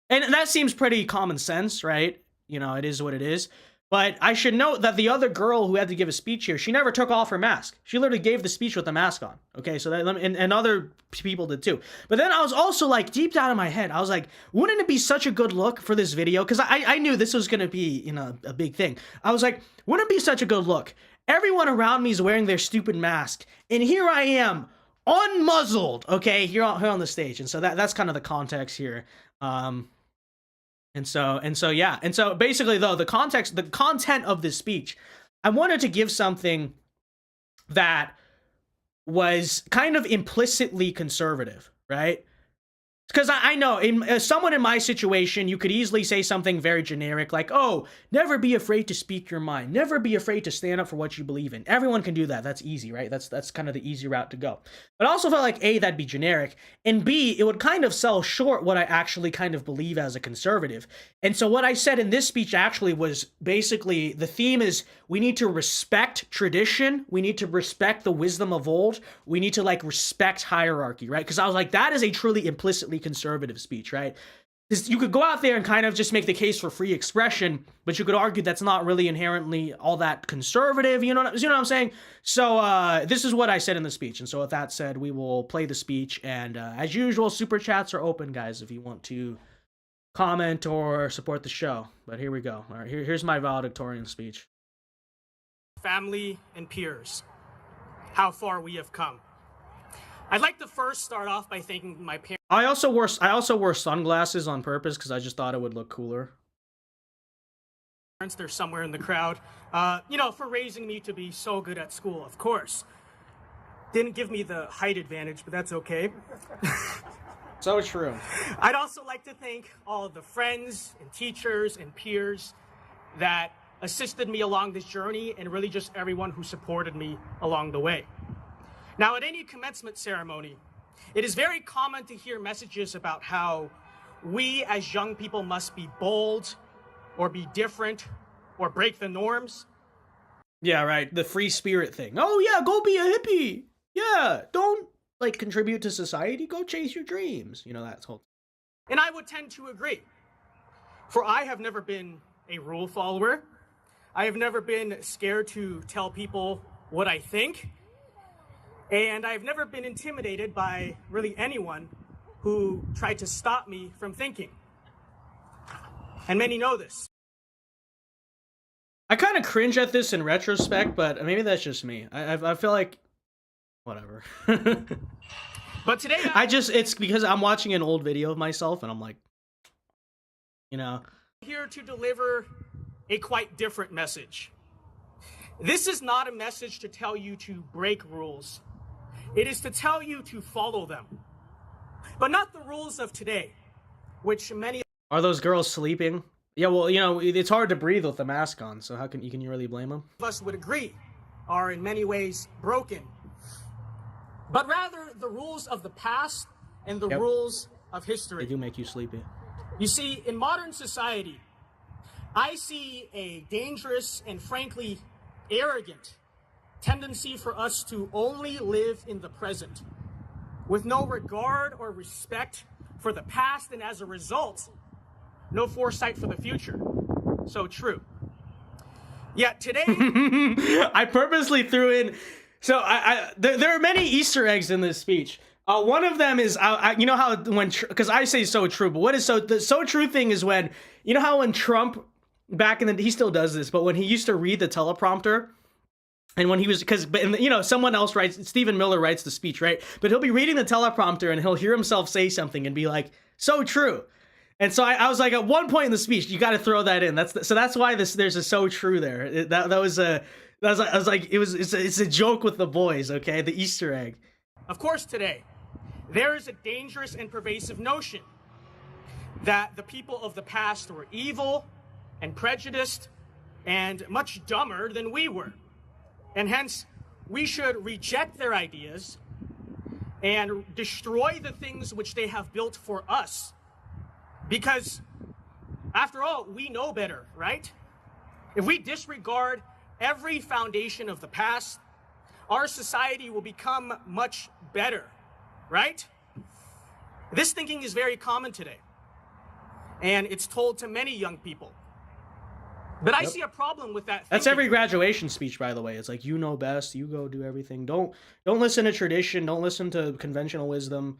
and that seems pretty common sense, right? You know, it is what it is. But I should note that the other girl who had to give a speech here, she never took off her mask. She literally gave the speech with the mask on. Okay, so that, and other people did too. But then I was also like, deep down in my head, I was like, wouldn't it be such a good look for this video? Because I knew this was going to be, you know, a big thing. I was like, wouldn't it be such a good look? Everyone around me is wearing their stupid mask. And here I am, unmuzzled, okay, here on the stage. And so that's kind of the context here. And so basically though, the content of this speech, I wanted to give something that was kind of implicitly conservative, right? Because I know, as someone in my situation, you could easily say something very generic, like, oh, never be afraid to speak your mind. Never be afraid to stand up for what you believe in. Everyone can do that. That's easy, right? That's kind of the easy route to go. But I also felt like, A, that'd be generic, and B, it would kind of sell short what I actually kind of believe as a conservative. And so what I said in this speech actually was basically, the theme is, we need to respect tradition. We need to respect the wisdom of old. We need to, like, respect hierarchy, right? Because I was like, that is a truly implicitly conservative speech, right? Because you could go out there and kind of just make the case for free expression, but you could argue that's not really inherently all that conservative, you know what I'm saying? So this is what I said in the speech. And so with that said, we will play the speech, and as usual, super chats are open, guys, if you want to comment or support the show. But here we go. All right, here's my valedictorian speech. Family and peers. how far we have come. I'd like to first start off by thanking my parents. I also wore sunglasses on purpose because I just thought it would look cooler. They're somewhere in the crowd. You know, for raising me to be so good at school, of course. Didn't give me the height advantage, but that's okay. So true. I'd also like to thank all of the friends and teachers and peers that assisted me along this journey, and really just everyone who supported me along the way. Now, at any commencement ceremony, it is very common to hear messages about how we as young people must be bold, or be different, or break the norms. Yeah, right. The free spirit thing. Oh yeah, go be a hippie. Yeah, don't like contribute to society. Go chase your dreams. You know, that's whole. And I would tend to agree. For I have never been a rule follower. I have never been scared to tell people what I think. And I've never been intimidated by really anyone who tried to stop me from thinking. And many know this. I kind of cringe at this in retrospect, but maybe that's just me. I feel like, whatever. But today, it's because I'm watching an old video of myself, and I'm like, you know. I'm here to deliver a quite different message. This is not a message to tell you to break rules. It is to tell you to follow them. But not the rules of today, which many... Are those girls sleeping? Yeah, well, you know, it's hard to breathe with the mask on, so how can you really blame them? Of us would agree are in many ways broken. But rather the rules of the past and the rules of history. They do make you sleepy. You see, in modern society, I see a dangerous and frankly arrogant tendency for us to only live in the present, with no regard or respect for the past, and as a result, no foresight for the future. So true. Yet today... I purposely threw in... So there are many Easter eggs in this speech. One of them is, you know how when... Because I say so true, but what is so... The so true thing is when... You know how when Trump, back in the... He still does this, but when he used to read the teleprompter... And when he was, you know, someone else writes, Stephen Miller writes the speech, right? But he'll be reading the teleprompter and he'll hear himself say something and be like, so true. And so I was like, at one point in the speech, you got to throw that in. That's why there's a so true there. It's a joke with the boys, okay? The Easter egg. Of course, today, there is a dangerous and pervasive notion that the people of the past were evil and prejudiced and much dumber than we were. And hence, we should reject their ideas and destroy the things which they have built for us. Because, after all, we know better, right? If we disregard every foundation of the past, our society will become much better, right? This thinking is very common today, and it's told to many young people. But I see a problem with that thinking. That's every graduation speech, by the way. It's like, you know best, you go do everything. Don't listen to tradition, don't listen to conventional wisdom,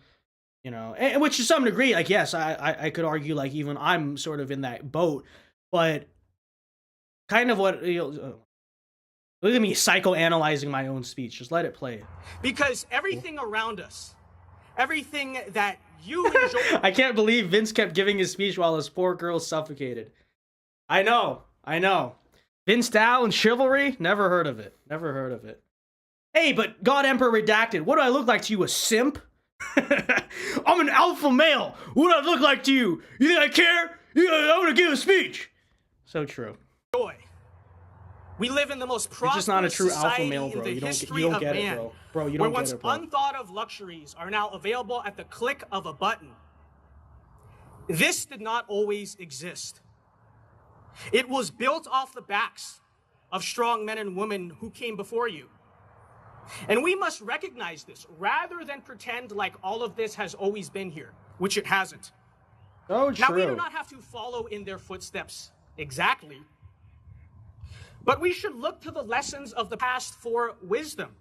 you know. And which to some degree, like, yes, I could argue, like, even I'm sort of in that boat, but kind of what, you know, look at me psychoanalyzing my own speech. Just let it play. Because everything around us, everything that you enjoy... I can't believe Vince kept giving his speech while his poor girl suffocated. I know. Vincedao and chivalry? Never heard of it. Hey, but God Emperor Redacted, what do I look like to you, a simp? I'm an alpha male. What do I look like to you? You think I care? I'm gonna give a speech. So true. Joy. We live in the most prosperous You're just not a true alpha society male, bro. in the You don't history get of it, man, bro. Bro, you where don't once get it, bro. unthought of luxuries are now available at the click of a button. This did not always exist. It was built off the backs of strong men and women who came before you. And we must recognize this rather than pretend like all of this has always been here, which it hasn't. So true. Now, we do not have to follow in their footsteps exactly, but we should look to the lessons of the past for wisdom.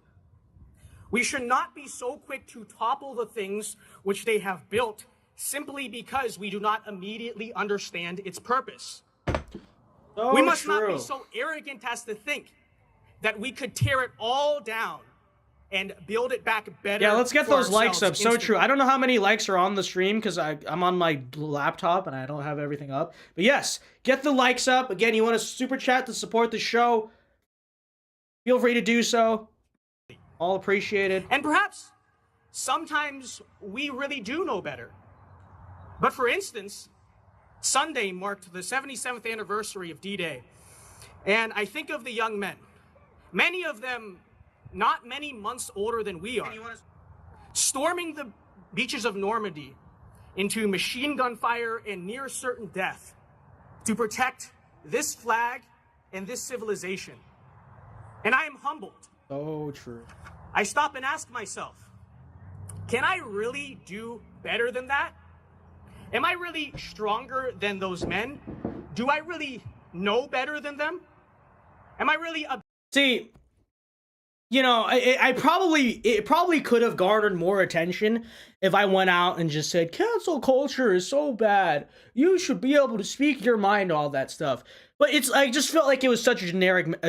We should not be so quick to topple the things which they have built simply because we do not immediately understand its purpose. So we must true. not be so arrogant as to think that we could tear it all down and build it back better. Yeah, let's get for those likes up. ourselves So instantly. true. I don't know how many likes are on the stream because I'm on my laptop and I don't have everything up. But yes, get the likes up. Again, you want to super chat to support the show, feel free to do so. All appreciated. And perhaps sometimes we really do know better. But for instance, Sunday marked the 77th anniversary of D-Day. And I think of the young men, many of them not many months older than we are, storming the beaches of Normandy into machine gun fire and near certain death to protect this flag and this civilization. And I am humbled. So true. I stop and ask myself, can I really do better than that? Am I really stronger than those men? Do I really know better than them? Am I really a... See, you know, it probably could have garnered more attention if I went out and just said, cancel culture is so bad. You should be able to speak your mind, all that stuff. But I just felt like it was such a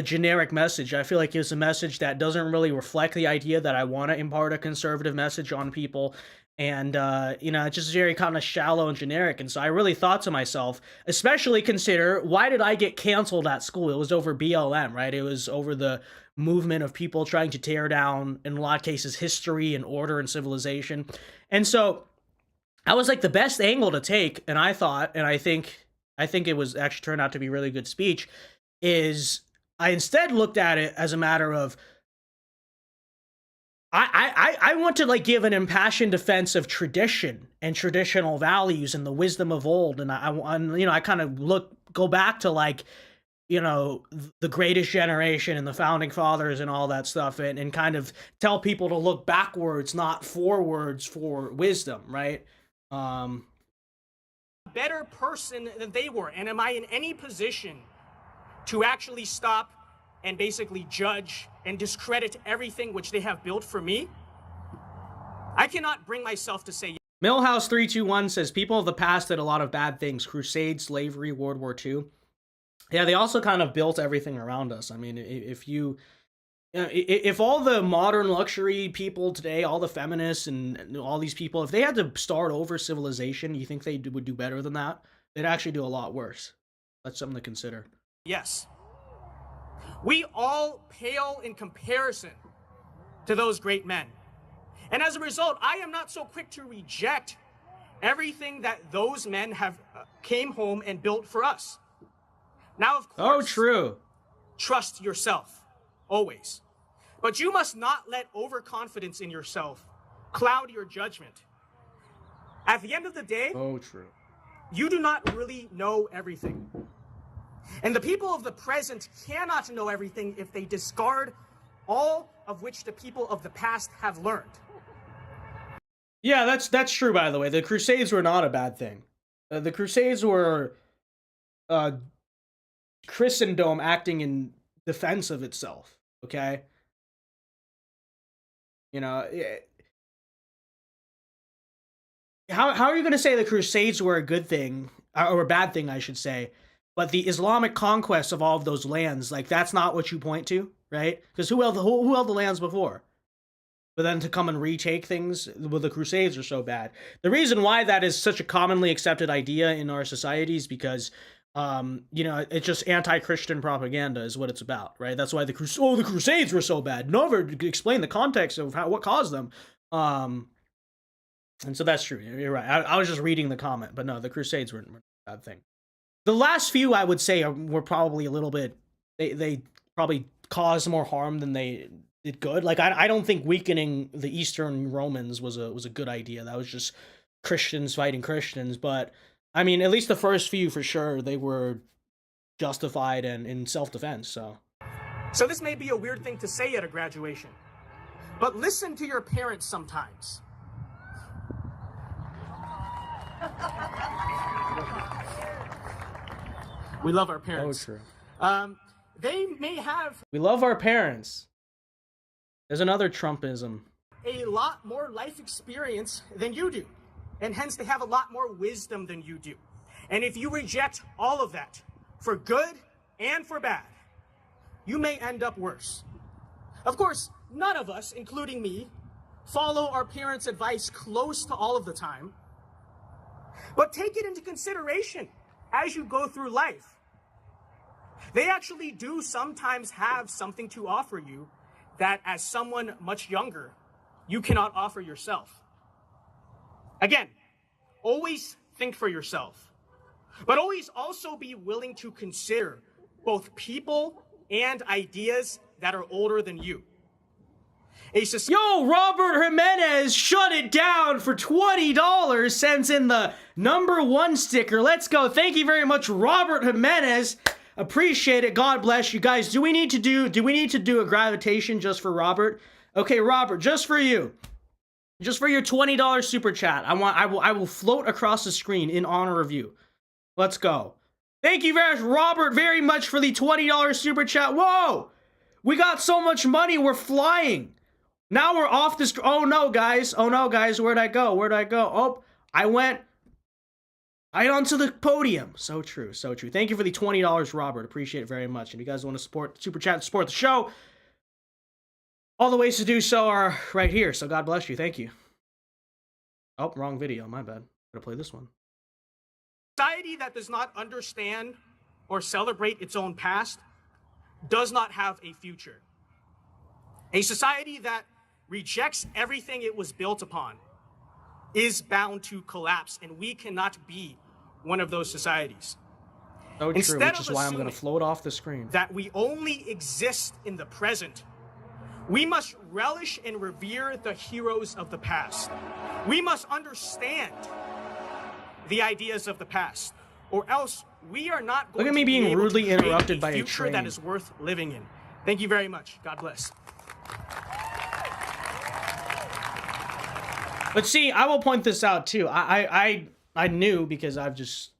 generic message. I feel like it was a message that doesn't really reflect the idea that I want to impart a conservative message on people. And, you know, it's just very kind of shallow and generic. And so I really thought to myself, especially consider, why did I get canceled at school? It was over BLM, right? It was over the movement of people trying to tear down, in a lot of cases, history and order and civilization. And so I was like, the best angle to take, and I thought, and I think it was actually turned out to be a really good speech, is I instead looked at it as a matter of, I want to like give an impassioned defense of tradition and traditional values and the wisdom of old, and I kind of go back to like, you know, the greatest generation and the founding fathers and all that stuff, and kind of tell people to look backwards, not forwards, for wisdom, right? better person than they were? And am I in any position to actually stop and basically judge and discredit everything which they have built for me? I cannot bring myself to say. Millhouse321 says, people of the past did a lot of bad things. Crusades, slavery, World War II. Yeah, they also kind of built everything around us. I mean, if all the modern luxury people today, all the feminists and all these people, if they had to start over civilization, you think they would do better than that? They'd actually do a lot worse. That's something to consider. Yes. We all pale in comparison to those great men. And as a result, I am not so quick to reject everything that those men have came home and built for us. Now, of course, true. Trust yourself, always. But you must not let overconfidence in yourself cloud your judgment. At the end of the day, True. You do not really know everything. And the people of the present cannot know everything if they discard all of which the people of the past have learned. Yeah, that's true, by the way. The Crusades were not a bad thing. The Crusades were Christendom acting in defense of itself, okay? You know, how are you going to say the Crusades were a good thing, or a bad thing, I should say, but the Islamic conquest of all of those lands, like, that's not what you point to, right? Because who held the lands before? But then to come and retake things, well, the Crusades are so bad. The reason why that is such a commonly accepted idea in our society is because, you know, it's just anti-Christian propaganda is what it's about, right? That's why the Crusades were so bad. Never explain the context of what caused them. And so that's true. You're right. I was just reading the comment, but no, the Crusades weren't a bad thing. The last few, I would say, were probably a little bit. They probably caused more harm than they did good. Like, I don't think weakening the Eastern Romans was a good idea. That was just Christians fighting Christians. But I mean, at least the first few, for sure, they were justified and in self-defense. So this may be a weird thing to say at a graduation, but listen to your parents sometimes. We love our parents. true. They may have We love our parents. There's another Trumpism. a lot more life experience than you do, and hence they have a lot more wisdom than you do. And if you reject all of that, for good and for bad, you may end up worse. Of course, none of us, including me, follow our parents' advice close to all of the time. But take it into consideration as you go through life. They actually do sometimes have something to offer you that, as someone much younger, you cannot offer yourself. Again, always think for yourself, but always also be willing to consider both people and ideas that are older than you. Yo, Robert Jimenez, shut it down for $20, sends in the #1 sticker. Let's go. Thank you very much, Robert Jimenez. Appreciate it. God bless you guys. Do we need to do a gravitation just for Robert? Okay, Robert, just for you. Just for your $20 super chat. I will float across the screen in honor of you. Let's go. Thank you very much, Robert, very much for the $20 super chat. Whoa! We got so much money, we're flying. Now we're off this. Oh no, guys. Oh no, guys. Where'd I go? Where'd I go? Oh, I went right onto the podium. So true. So true. Thank you for the $20, Robert. Appreciate it very much. If you guys want to support Super Chat, support the show, all the ways to do so are right here. So God bless you. Thank you. Oh, wrong video. My bad. Gotta play this one. Society that does not understand or celebrate its own past does not have a future. A society that rejects everything it was built upon is bound to collapse, and we cannot be one of those societies. So true, which is why I'm going to float off the screen. That we only exist in the present. We must relish and revere the heroes of the past. We must understand the ideas of the past, or else we are not going Look at me being rudely interrupted by a future train. That is worth living in. Thank you very much. God bless. But see, I will point this out too. I knew, because I've just,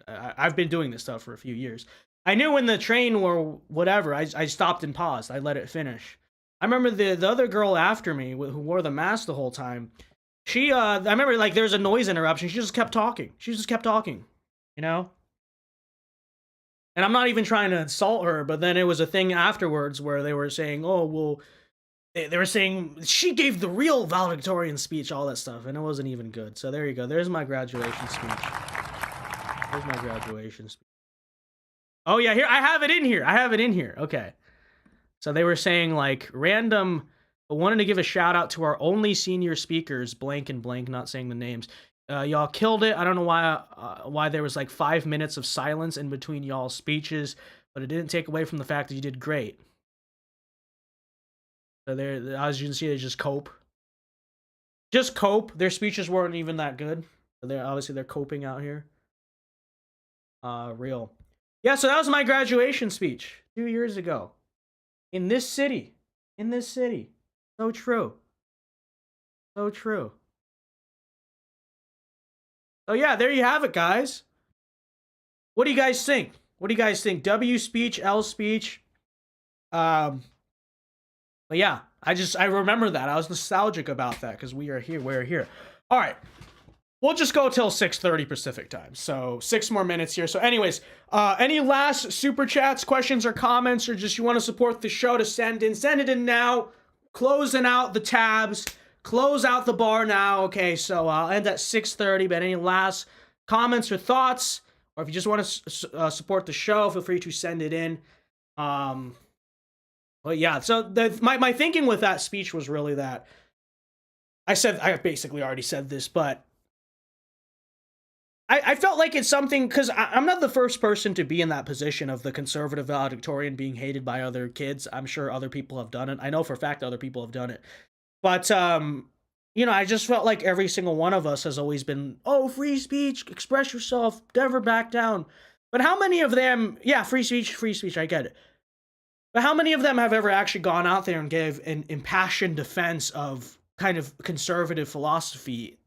I've been doing this stuff for a few years. I knew when the train or whatever, I stopped and paused. I let it finish. I remember the other girl after me who wore the mask the whole time. She, I remember like there was a noise interruption. She just kept talking. And I'm not even trying to insult her, but then it was a thing afterwards where they were saying, oh, well, they were saying she gave the real valedictorian speech, all that stuff, and it wasn't even good. So there you go. There's my graduation speech. Oh yeah, here I have it in here. Okay. So they were saying like random. I wanted to give a shout out to our only senior speakers, blank and blank, not saying the names. Y'all killed it. I don't know why there was like 5 minutes of silence in between y'all's speeches, but it didn't take away from the fact that you did great. So there, as you can see, they just cope. Just cope. Their speeches weren't even that good. They're coping out here. Real. Yeah, so that was my graduation speech 2 years ago. In this city. So true. So true. So yeah, there you have it, guys. What do you guys think? W speech, L speech. But yeah, I remember that. I was nostalgic about that because we're here. All right. We'll just go till 6:30 Pacific time. So 6 more minutes here. So anyways, any last super chats, questions, or comments, or just you want to support the show to send it in now. Closing out the tabs. Close out the bar now. Okay, so I'll end at 6:30. But any last comments or thoughts, or if you just want to support the show, feel free to send it in. But yeah, so my thinking with that speech was really that I basically already said this, but I felt like it's something, because I'm not the first person to be in that position of the conservative valedictorian being hated by other kids. I'm sure other people have done it. I know for a fact other people have done it. But, I just felt like every single one of us has always been, oh, free speech, express yourself, never back down. But how many of them, yeah, free speech, I get it. But how many of them have ever actually gone out there and gave an impassioned defense of kind of conservative philosophy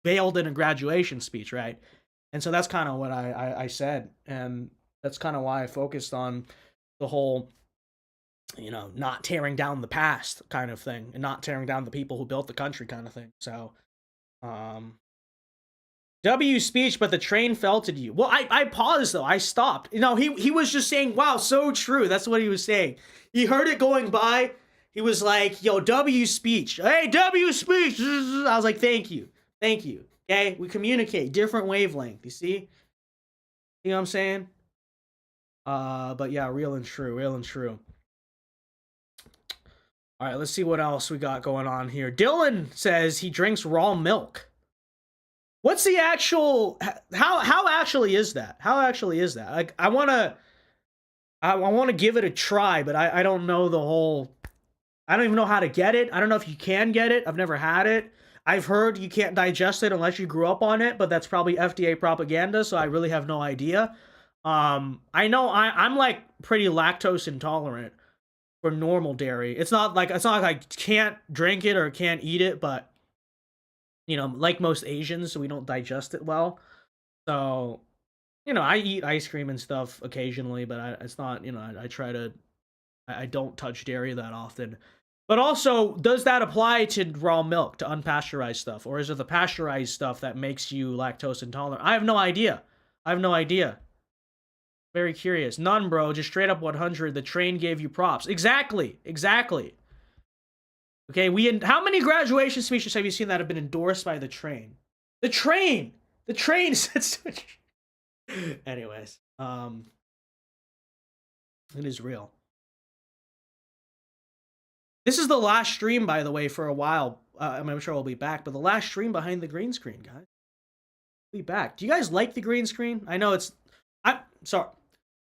veiled in a graduation speech, right? And so that's kind of what I said. And that's kind of why I focused on the whole, not tearing down the past kind of thing, and not tearing down the people who built the country kind of thing. So, W speech, but the train fell to you. Well, I paused though. I stopped. He was just saying, wow, so true. That's what he was saying. He heard it going by. He was like, yo, W speech. Hey, W speech. I was like, thank you. Thank you. Okay? We communicate. Different wavelength. You see? You know what I'm saying? But yeah, real and true. Real and true. All right, let's see what else we got going on here. Dylan says he drinks raw milk. What's the actual... How actually is that? How actually is that? Like, I want to give it a try, but I don't know the whole... I don't even know how to get it. I don't know if you can get it. I've never had it. I've heard you can't digest it unless you grew up on it, but that's probably FDA propaganda, so I really have no idea. I know I'm like pretty lactose intolerant for normal dairy. It's not like I can't drink it or can't eat it, but you know, like most Asians, we don't digest it well. So, you know, I eat ice cream and stuff occasionally, but it's not, you know, I try to, I don't touch dairy that often. But also, does that apply to raw milk, to unpasteurized stuff? Or is it the pasteurized stuff that makes you lactose intolerant? I have no idea. I have no idea. Very curious. None, bro. Just straight up 100. The train gave you props. Exactly. Exactly. Okay, how many graduation speeches have you seen that have been endorsed by the train? The train! The train says... Anyways. It is real. This is the last stream, by the way, for a while. I'm sure we'll be back, but the last stream behind the green screen, guys. We'll be back. Do you guys like the green screen? I know it's... I'm sorry.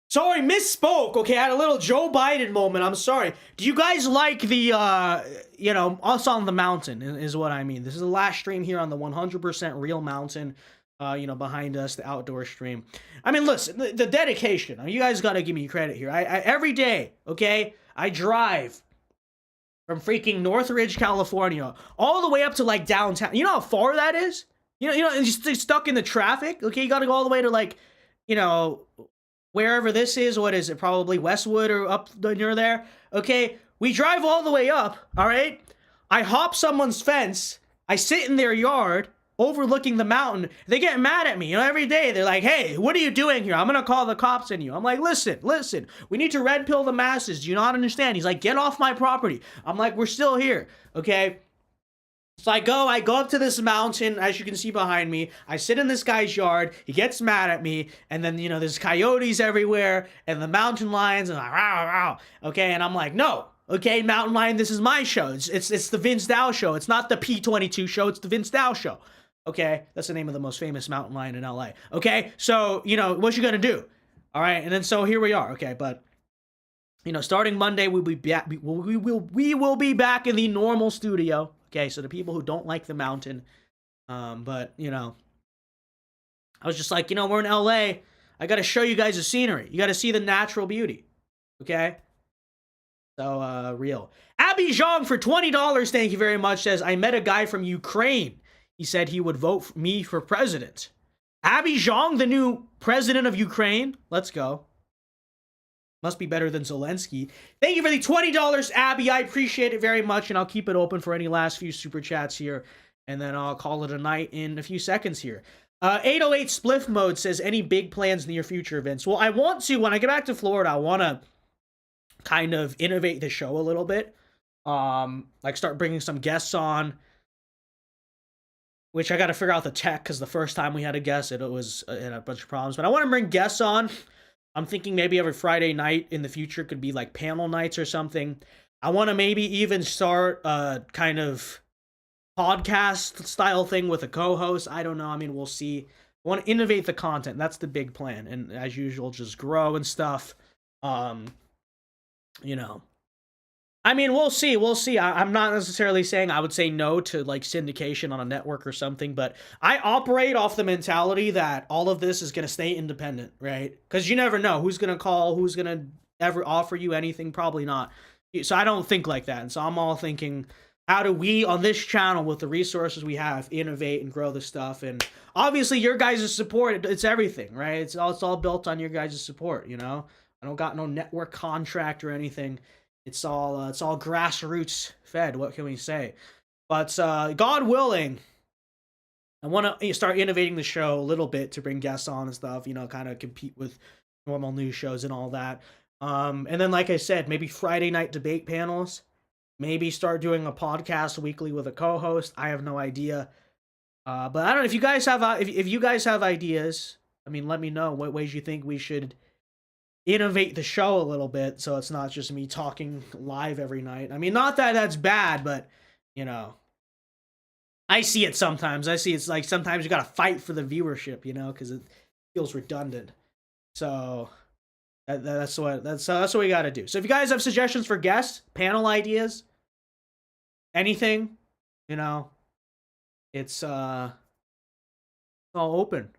Sorry, misspoke. Okay, I had a little Joe Biden moment. I'm sorry. Do you guys like the, you know, us on the mountain is what I mean. This is the last stream here on the 100% real mountain, you know, behind us, the outdoor stream. I mean, listen, the dedication. I mean, you guys got to give me credit here. I every day, okay, I drive from freaking Northridge, California, all the way up to, like, downtown. You know how far that is? You know, you're stuck in the traffic, okay? You got to go all the way to, like, you know... wherever this is, what is it, probably Westwood or up near there, okay? We drive all the way up, all right? I hop someone's fence, I sit in their yard, overlooking the mountain, they get mad at me, you know, every day, they're like, hey, what are you doing here? I'm gonna call the cops on you. I'm like, listen, we need to red pill the masses, do you not understand? He's like, get off my property. I'm like, we're still here, okay? So I go up to this mountain, as you can see behind me. I sit in this guy's yard. He gets mad at me. And then, you know, there's coyotes everywhere. And the mountain lions. And like, rah, rah. Okay, and I'm like, no. Okay, mountain lion, this is my show. It's the Vince Dow show. It's not the P22 show. It's the Vince Dow show. Okay, that's the name of the most famous mountain lion in LA. Okay, so, you know, what you gonna do? All right, and then so here we are. Okay, but... you know, starting Monday, we'll be back. We will be back in the normal studio. Okay, so the people who don't like the mountain, but you know, I was just like, you know, we're in LA. I got to show you guys the scenery. You got to see the natural beauty. Okay, so real. Abby Zhang for $20. Thank you very much. Says I met a guy from Ukraine. He said he would vote for me for president. Abby Zhang, the new president of Ukraine. Let's go. Must be better than Zelensky. Thank you for the $20, Abby. I appreciate it very much, and I'll keep it open for any last few super chats here, and then I'll call it a night in a few seconds here. 808 Spliff Mode says, any big plans in the near future events? Well, I want to, when I get back to Florida, I want to kind of innovate the show a little bit. Like start bringing some guests on, which I got to figure out the tech, because the first time we had a guest, it had a bunch of problems. But I want to bring guests on. I'm thinking maybe every Friday night in the future could be like panel nights or something. I want to maybe even start a kind of podcast style thing with a co-host. I don't know. I mean, we'll see. I want to innovate the content. That's the big plan. And as usual, just grow and stuff. You know. I mean, we'll see. We'll see. I'm not necessarily saying I would say no to like syndication on a network or something, but I operate off the mentality that all of this is going to stay independent, right? Because you never know who's going to call, who's going to ever offer you anything. Probably not. So I don't think like that. And so I'm all thinking, how do we on this channel with the resources we have innovate and grow the stuff? And obviously your guys' support, it's everything, right? It's all built on your guys' support, you know? I don't got no network contract or anything. It's all grassroots fed. What can we say? But God willing, I want to start innovating the show a little bit to bring guests on and stuff. You know, kind of compete with normal news shows and all that. And then, like I said, maybe Friday night debate panels. Maybe start doing a podcast weekly with a co-host. I have no idea. But I don't know if you guys have if you guys have ideas. I mean, let me know what ways you think we should innovate the show a little bit, so it's not just me talking live every night. I mean, not that that's bad, but you know, I see it sometimes. I see it's like sometimes you gotta fight for the viewership, you know, because it feels redundant. So that's what we gotta do. So if you guys have suggestions for guests, panel ideas, anything, you know, it's all open.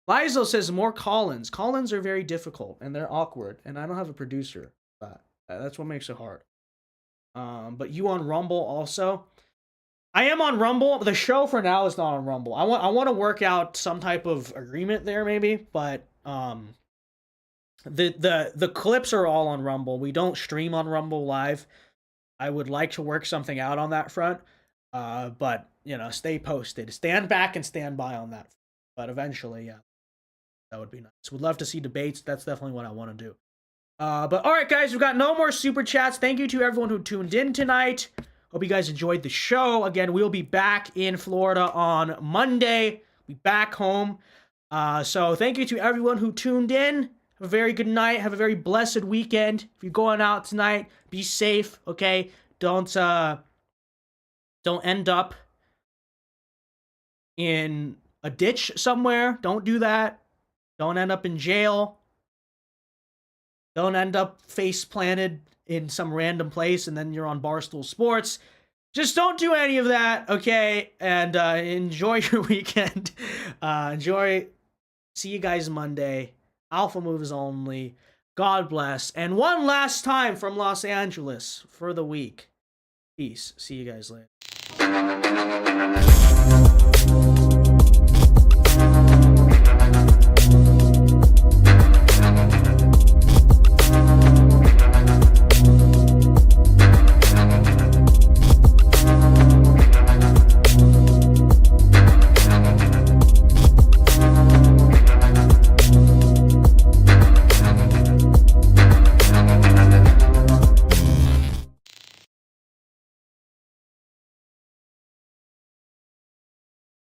Lizo says more call-ins. Call-ins are very difficult and they're awkward, and I don't have a producer. But that's what makes it hard. But you on Rumble also? I am on Rumble. The show for now is not on Rumble. I want to work out some type of agreement there, maybe. But the clips are all on Rumble. We don't stream on Rumble live. I would like to work something out on that front. But you know, stay posted. Stand back and stand by on that. But eventually, yeah, that would be nice. Would love to see debates. That's definitely what I want to do. But all right, guys, we've got no more super chats. Thank you to everyone who tuned in tonight. Hope you guys enjoyed the show. Again, we'll be back in Florida on Monday. We'll be back home. So thank you to everyone who tuned in. Have a very good night. Have a very blessed weekend. If you're going out tonight, be safe, okay? Don't end up in a ditch somewhere. Don't do that. Don't end up in jail. Don't end up face planted in some random place and then you're on Barstool Sports. Just don't do any of that, okay? And enjoy your weekend. Enjoy. See you guys Monday. Alpha moves only. God bless. And one last time from Los Angeles for the week. Peace. See you guys later.